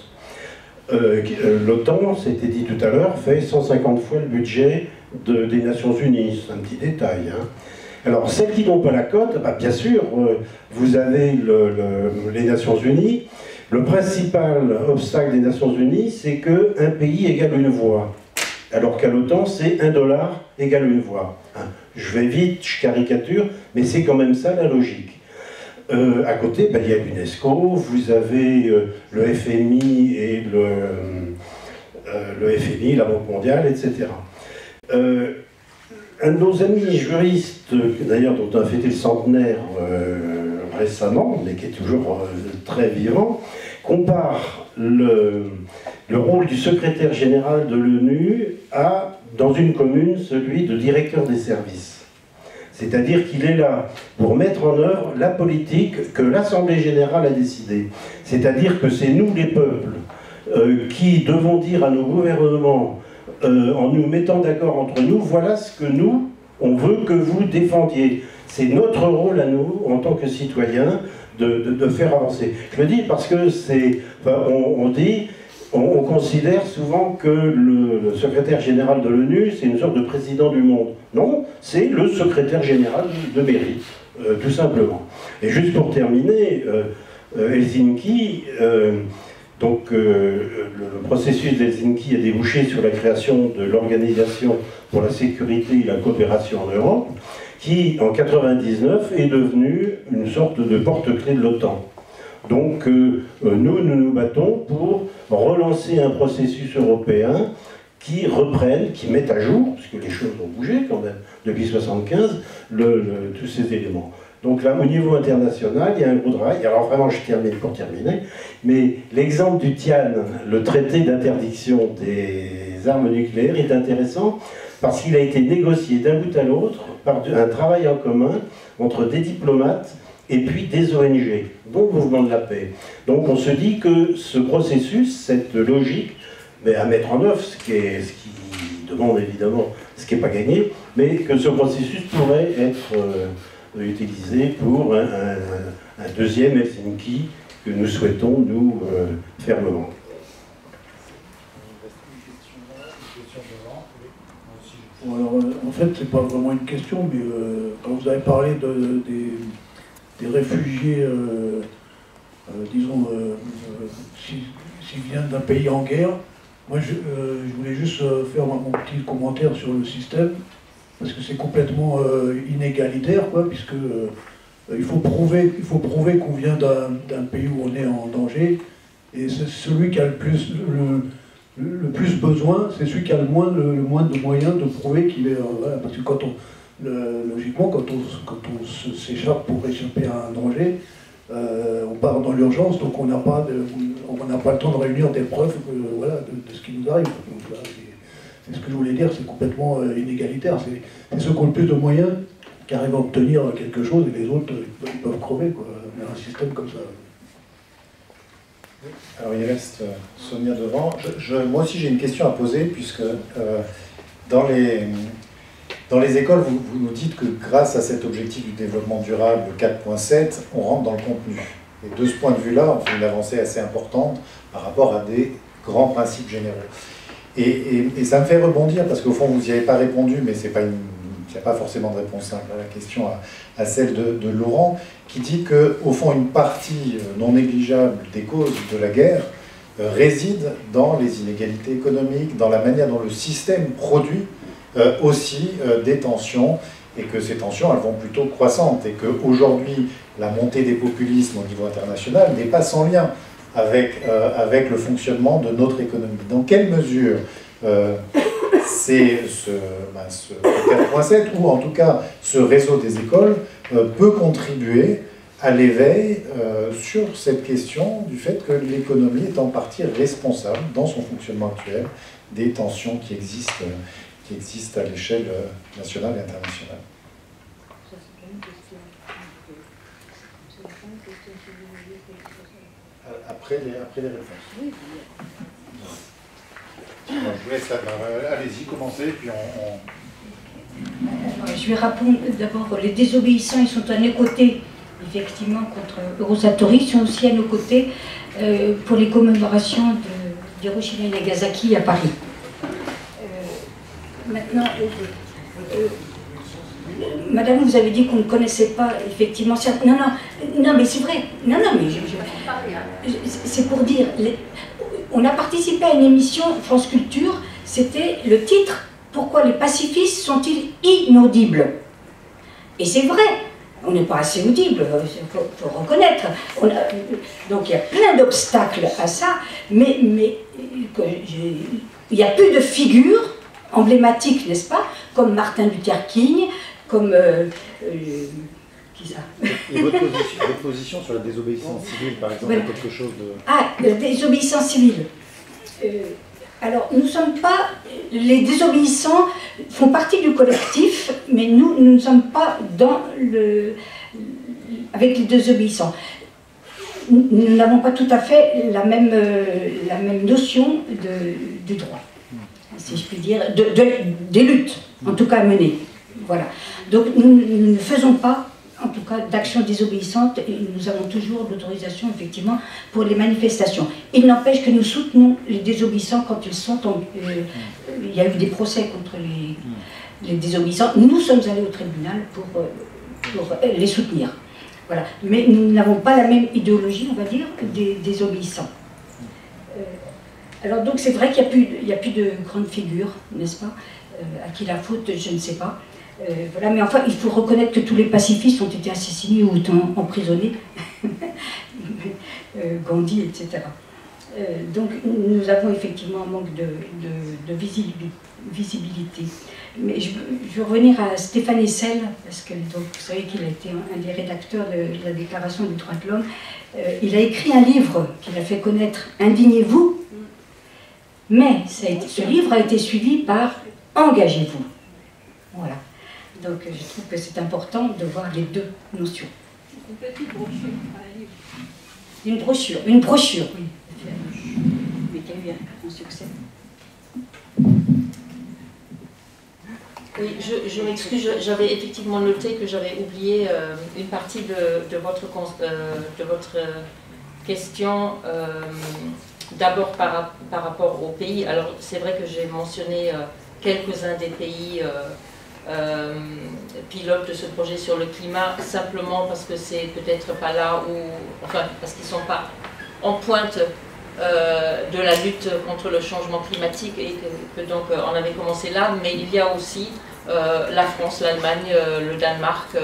Speaker 10: L'OTAN, c'était dit tout à l'heure, fait 150 fois le budget des Nations Unies. C'est un petit détail. Hein. Alors, celles qui n'ont pas la cote, bien sûr, vous avez les Nations Unies. Le principal obstacle des Nations Unies, c'est qu'un pays égale une voix. Alors qu'à l'OTAN, c'est $1 égale une voix. Hein. Je vais vite, je caricature, mais c'est quand même ça la logique. À côté, il y a l'UNESCO, vous avez le FMI et le FMI, la Banque mondiale, etc. Un de nos amis juristes, d'ailleurs dont on a fêté le centenaire récemment, mais qui est toujours très vivant, compare le rôle du secrétaire général de l'ONU à, dans une commune, celui de directeur des services. C'est-à-dire qu'il est là pour mettre en œuvre la politique que l'Assemblée générale a décidée. C'est-à-dire que c'est nous, les peuples, qui devons dire à nos gouvernements, en nous mettant d'accord entre nous, voilà ce que nous, on veut que vous défendiez. C'est notre rôle à nous, en tant que citoyens, de faire avancer. Je le dis parce que c'est... On considère souvent que le secrétaire général de l'ONU, c'est une sorte de président du monde. Non, c'est le secrétaire général de mairie, tout simplement. Et juste pour terminer, Helsinki, le processus d'Helsinki a débouché sur la création de l'Organisation pour la sécurité et la coopération en Europe, qui, en 1999, est devenue une sorte de porte-clés de l'OTAN. Donc nous battons pour relancer un processus européen qui reprenne, qui mette à jour, parce que les choses ont bougé quand même depuis 1975, tous ces éléments. Donc là, au niveau international, il y a un gros travail. Alors vraiment, je termine pour terminer, mais l'exemple du TIAN, le traité d'interdiction des armes nucléaires, est intéressant parce qu'il a été négocié d'un bout à l'autre par un travail en commun entre des diplomates et puis des ONG, dont le mouvement de la paix. Donc on se dit que ce processus, cette logique, à mettre en œuvre, ce qui demande évidemment, ce qui n'est pas gagné, mais que ce processus pourrait être utilisé pour un deuxième Helsinki que nous souhaitons, nous, fermement.
Speaker 7: Bon, alors, en fait, c'est pas vraiment une question, mais quand vous avez parlé des réfugiés, disons, s'ils viennent d'un pays en guerre, moi je voulais juste faire mon petit commentaire sur le système, parce que c'est complètement inégalitaire, quoi, puisque il faut prouver qu'on vient d'un pays où on est en danger, et c'est celui qui a le plus besoin, c'est celui qui a le moins de moyens de prouver qu'il est... voilà, parce que logiquement, quand on s'échappe pour échapper à un danger, on part dans l'urgence, donc on n'a pas le temps de réunir des preuves voilà, de ce qui nous arrive. C'est ce que je voulais dire, c'est complètement inégalitaire. C'est ceux qui ont le plus de moyens qui arrivent à obtenir quelque chose, et les autres, ils peuvent crever, quoi. Mais un système comme ça.
Speaker 3: Alors il reste Sonia devant. Moi aussi j'ai une question à poser, puisque dans les écoles, vous nous dites que grâce à cet objectif du développement durable 4.7, on rentre dans le contenu. Et de ce point de vue-là, on fait une avancée assez importante par rapport à des grands principes généraux. Et ça me fait rebondir, parce qu'au fond, vous n'y avez pas répondu, mais il n'y a pas forcément de réponse simple à la question, à celle de Laurent, qui dit qu'au fond, une partie non négligeable des causes de la guerre réside dans les inégalités économiques, dans la manière dont le système produit aussi des tensions, et que ces tensions, elles vont plutôt croissantes, et qu'aujourd'hui, la montée des populismes au niveau international n'est pas sans lien avec le fonctionnement de notre économie. Dans quelle mesure c'est ce 4.7, ou en tout cas ce réseau des écoles, peut contribuer à l'éveil sur cette question du fait que l'économie est en partie responsable, dans son fonctionnement actuel, des tensions qui existent à l'échelle nationale et internationale. Après les réponses. Je vous laisse, allez-y, commencez, puis
Speaker 4: Je vais répondre d'abord, les désobéissants, ils sont à nos côtés, effectivement, contre Eurosatori, ils sont aussi à nos côtés pour les commémorations d'Hiroshima et Nagasaki à Paris. Maintenant, Madame, vous avez dit qu'on ne connaissait pas, effectivement, non, mais c'est vrai, non, mais c'est pour dire, on a participé à une émission France Culture, c'était le titre « Pourquoi les pacifistes sont-ils inaudibles ?» Et c'est vrai, on n'est pas assez audible, il faut reconnaître. Donc il y a plein d'obstacles à ça, mais il n'y a plus de figures emblématiques, n'est-ce pas, comme Martin Luther King, comme... qui ça?
Speaker 3: Et votre position sur la désobéissance civile, par exemple, voilà. Quelque chose de...
Speaker 4: Ah, la désobéissance civile. Alors, nous ne sommes pas... Les désobéissants font partie du collectif, mais nous ne sommes pas avec les désobéissants. Nous n'avons pas tout à fait la même notion du droit, si je puis dire, des luttes, en tout cas menées. Voilà. Donc, nous ne faisons pas, en tout cas, d'action désobéissante, et nous avons toujours l'autorisation, effectivement, pour les manifestations. Il n'empêche que nous soutenons les désobéissants quand ils sont il y a eu des procès contre les désobéissants. Nous sommes allés au tribunal pour les soutenir. Voilà. Mais nous n'avons pas la même idéologie, on va dire, des désobéissants. Alors, donc, c'est vrai qu'il n'y a plus de grandes figures, n'est-ce pas? À qui la faute, je ne sais pas. Voilà, mais enfin, il faut reconnaître que tous les pacifistes ont été assassinés ou emprisonnés, Gandhi, etc. Donc, nous avons effectivement un manque de visibilité. Mais je veux revenir à Stéphane Hessel, parce que donc, vous savez qu'il a été un des rédacteurs de la Déclaration des droits de l'homme. Il a écrit un livre qu'il a fait connaître, « Indignez-vous », mais ce livre a été suivi par « Engagez-vous ». Voilà. Donc je trouve que c'est important de voir les deux notions.
Speaker 2: Une petite brochure, pas un livre.
Speaker 4: Une brochure, oui. Mais qui a eu un succès.
Speaker 1: Oui, je m'excuse, j'avais effectivement noté que j'avais oublié une partie de votre question, d'abord par rapport au pays. Alors c'est vrai que j'ai mentionné quelques-uns des pays pilotes de ce projet sur le climat, simplement parce que c'est peut-être pas là où, enfin parce qu'ils ne sont pas en pointe de la lutte contre le changement climatique, et que donc on avait commencé là, mais il y a aussi la France, l'Allemagne, le Danemark,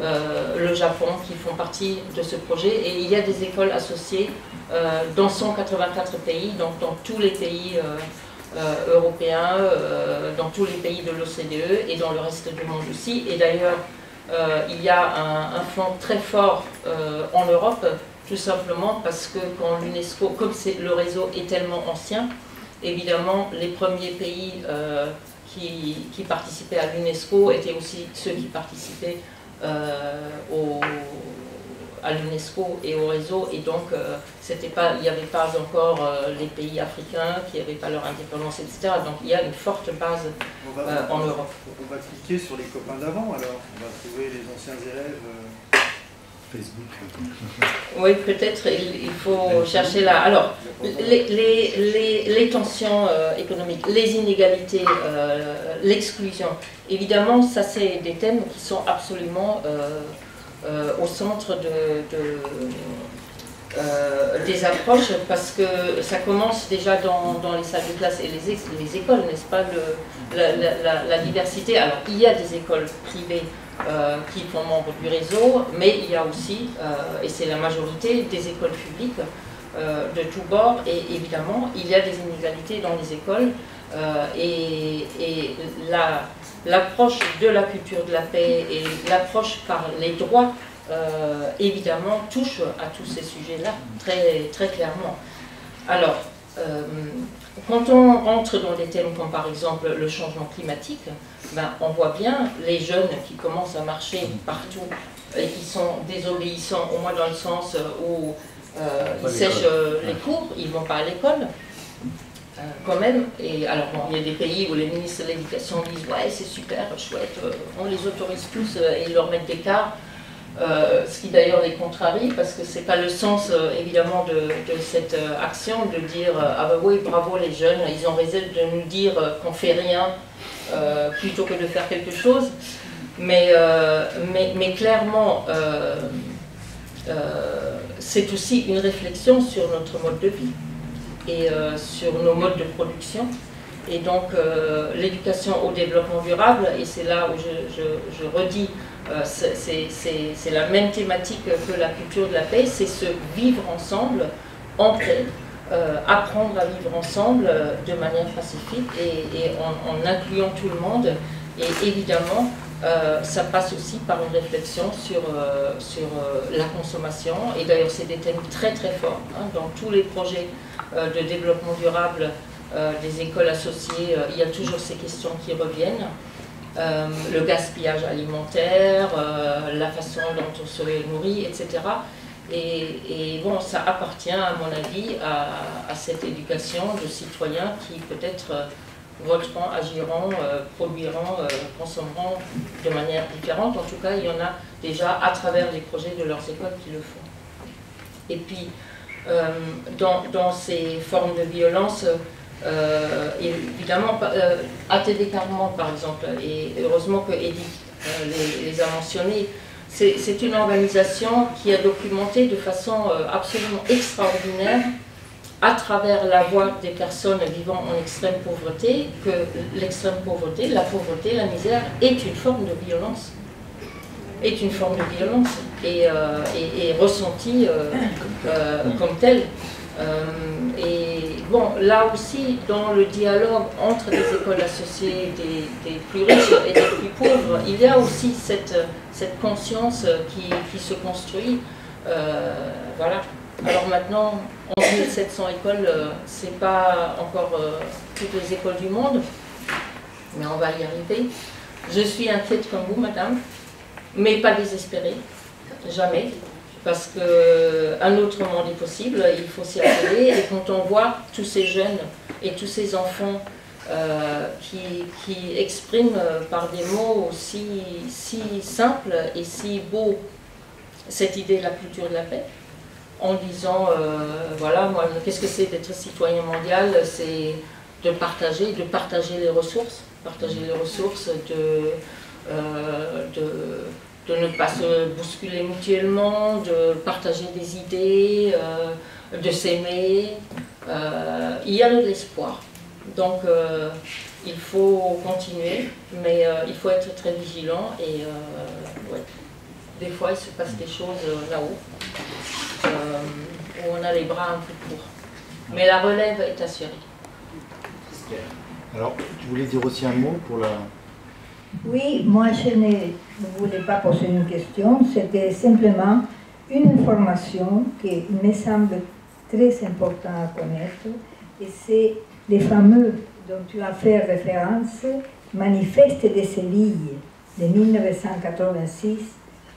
Speaker 1: le Japon qui font partie de ce projet, et il y a des écoles associées dans 184 pays, donc dans tous les pays européens, dans tous les pays de l'OCDE et dans le reste du monde aussi. Et d'ailleurs, il y a un fonds très fort en Europe, tout simplement parce que quand l'UNESCO, comme le réseau est tellement ancien, évidemment les premiers pays qui participaient à l'UNESCO étaient aussi ceux qui participaient à l'UNESCO et au réseau, et donc il n'y avait pas encore les pays africains qui n'avaient pas leur indépendance, etc. Donc il y a une forte base en Europe.
Speaker 11: On va cliquer sur les copains d'avant, alors on va trouver les anciens élèves.
Speaker 3: Facebook.
Speaker 1: Oui, peut-être il faut chercher là. Alors, les tensions économiques, les inégalités, l'exclusion, évidemment, ça c'est des thèmes qui sont absolument au centre des approches, parce que ça commence déjà dans les salles de classe et les écoles, n'est-ce pas, la diversité. Alors, il y a des écoles privées qui font membre du réseau, mais il y a aussi, et c'est la majorité, des écoles publiques de tous bords, et évidemment, il y a des inégalités dans les écoles, et l'approche de la culture de la paix et l'approche par les droits, évidemment, touche à tous ces sujets-là, très, très clairement. Alors, quand on rentre dans des thèmes comme par exemple le changement climatique, ben, on voit bien les jeunes qui commencent à marcher partout et qui sont désobéissants, au moins dans le sens où ils sèchent les cours, ils ne vont pas à l'école. Quand même, et alors bon, il y a des pays où les ministres de l'éducation disent ouais c'est super, chouette, on les autorise tous et ils leur mettent des cars. Ce qui d'ailleurs les contrarie, parce que c'est pas le sens évidemment de cette action de dire ah ben oui bravo les jeunes, ils ont raison de nous dire qu'on fait rien plutôt que de faire quelque chose, mais clairement c'est aussi une réflexion sur notre mode de vie et sur nos modes de production. Et donc l'éducation au développement durable, et c'est là où je redis, c'est la même thématique que la culture de la paix, c'est ce vivre ensemble, en paix, apprendre à vivre ensemble de manière pacifique et en incluant tout le monde. Et évidemment, ça passe aussi par une réflexion sur la consommation, et d'ailleurs c'est des thèmes très très forts hein, dans tous les projets de développement durable des écoles associées, il y a toujours ces questions qui reviennent. Le gaspillage alimentaire, la façon dont on se nourrit, etc. Et bon, ça appartient, à mon avis, à cette éducation de citoyens qui peut-être voteront, agiront, produiront, consommeront de manière différente. En tout cas, il y en a déjà à travers les projets de leurs écoles qui le font. Et puis, dans ces formes de violence, évidemment, ATD Carman par exemple, et heureusement que Edith les a mentionnés, c'est une organisation qui a documenté de façon absolument extraordinaire, à travers la voix des personnes vivant en extrême pauvreté, que l'extrême pauvreté, la pauvreté, la misère est une forme de violence. Est une forme de violence et ressentie comme telle. Et bon, là aussi, dans le dialogue entre des écoles associées, des plus riches et des plus pauvres, il y a aussi cette conscience qui se construit. Voilà. Alors maintenant, 11 700 écoles, c'est pas encore toutes les écoles du monde, mais on va y arriver. Je suis inquiète comme vous, madame, mais pas désespérée, jamais. Parce qu'un autre monde est possible, il faut s'y atteler, et quand on voit tous ces jeunes et tous ces enfants qui expriment par des mots si simples et si beaux cette idée de la culture de la paix, en disant, voilà, moi, qu'est-ce que c'est d'être citoyen mondial? C'est de partager les ressources, de ne pas se bousculer mutuellement, de partager des idées, de s'aimer. Il y a de l'espoir. Donc il faut continuer, mais il faut être très vigilant et ouais. Des fois il se passe des choses là-haut, où on a les bras un peu courts. Mais la relève est assurée.
Speaker 3: Alors, tu voulais dire aussi un mot pour la...
Speaker 12: Oui, moi je ne voulais pas poser une question, c'était simplement une information qui me semble très importante à connaître, et c'est les fameux dont tu as fait référence, manifeste de Séville de 1986,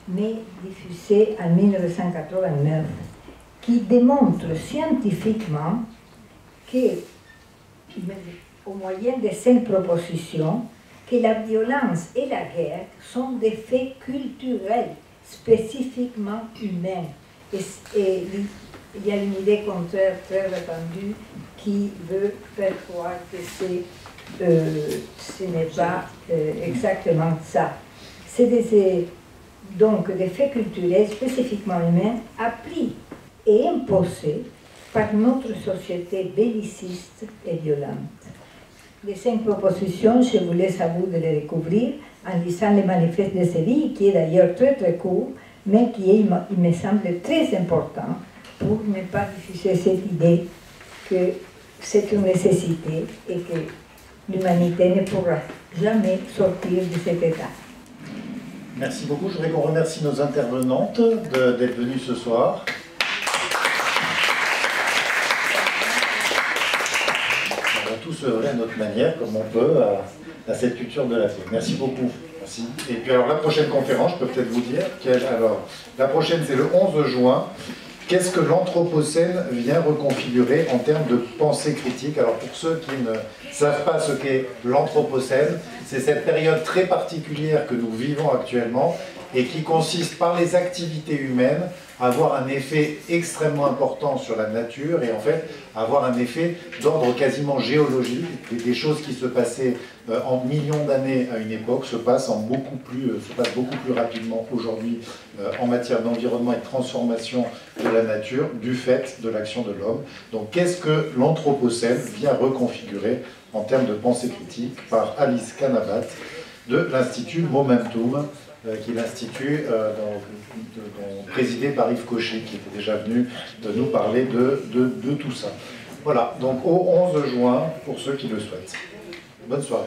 Speaker 12: mais diffusé en 1989, qui démontre scientifiquement que, au moyen de 5 propositions, que la violence et la guerre sont des faits culturels spécifiquement humains. Et il y a une idée contraire très répandue qui veut faire croire que ce n'est pas exactement ça. C'est donc des faits culturels spécifiquement humains appris et imposés par notre société belliciste et violente. Les 5 propositions, je vous laisse à vous de les découvrir en lisant le manifeste de Séville, qui est d'ailleurs très très court, mais qui est, il me semble, très important pour ne pas diffuser cette idée que c'est une nécessité et que l'humanité ne pourra jamais sortir de cet état.
Speaker 3: Merci beaucoup. Je voudrais qu'on remercie nos intervenantes d'être venues ce soir. On va tous œuvrer à notre manière, comme on peut, à cette culture de la paix. Merci beaucoup. Merci. Et puis alors la prochaine conférence, je peux peut-être vous dire alors la prochaine c'est le 11 juin. Qu'est-ce que l'Anthropocène vient reconfigurer en termes de pensée critique? Alors pour ceux qui ne savent pas ce qu'est l'Anthropocène, c'est cette période très particulière que nous vivons actuellement et qui consiste par les activités humaines à avoir un effet extrêmement important sur la nature et en fait avoir un effet d'ordre quasiment géologique. Des choses qui se passaient en millions d'années à une époque se passent beaucoup plus rapidement aujourd'hui en matière d'environnement et de transformation de la nature du fait de l'action de l'homme. Donc qu'est-ce que l'Anthropocène vient reconfigurer en termes de pensée critique par Alice Kanabat de l'Institut Momentum, qui est l'Institut présidé par Yves Cochet, qui était déjà venu nous parler de tout ça. Voilà, donc au 11 juin, pour ceux qui le souhaitent. Bonne soirée.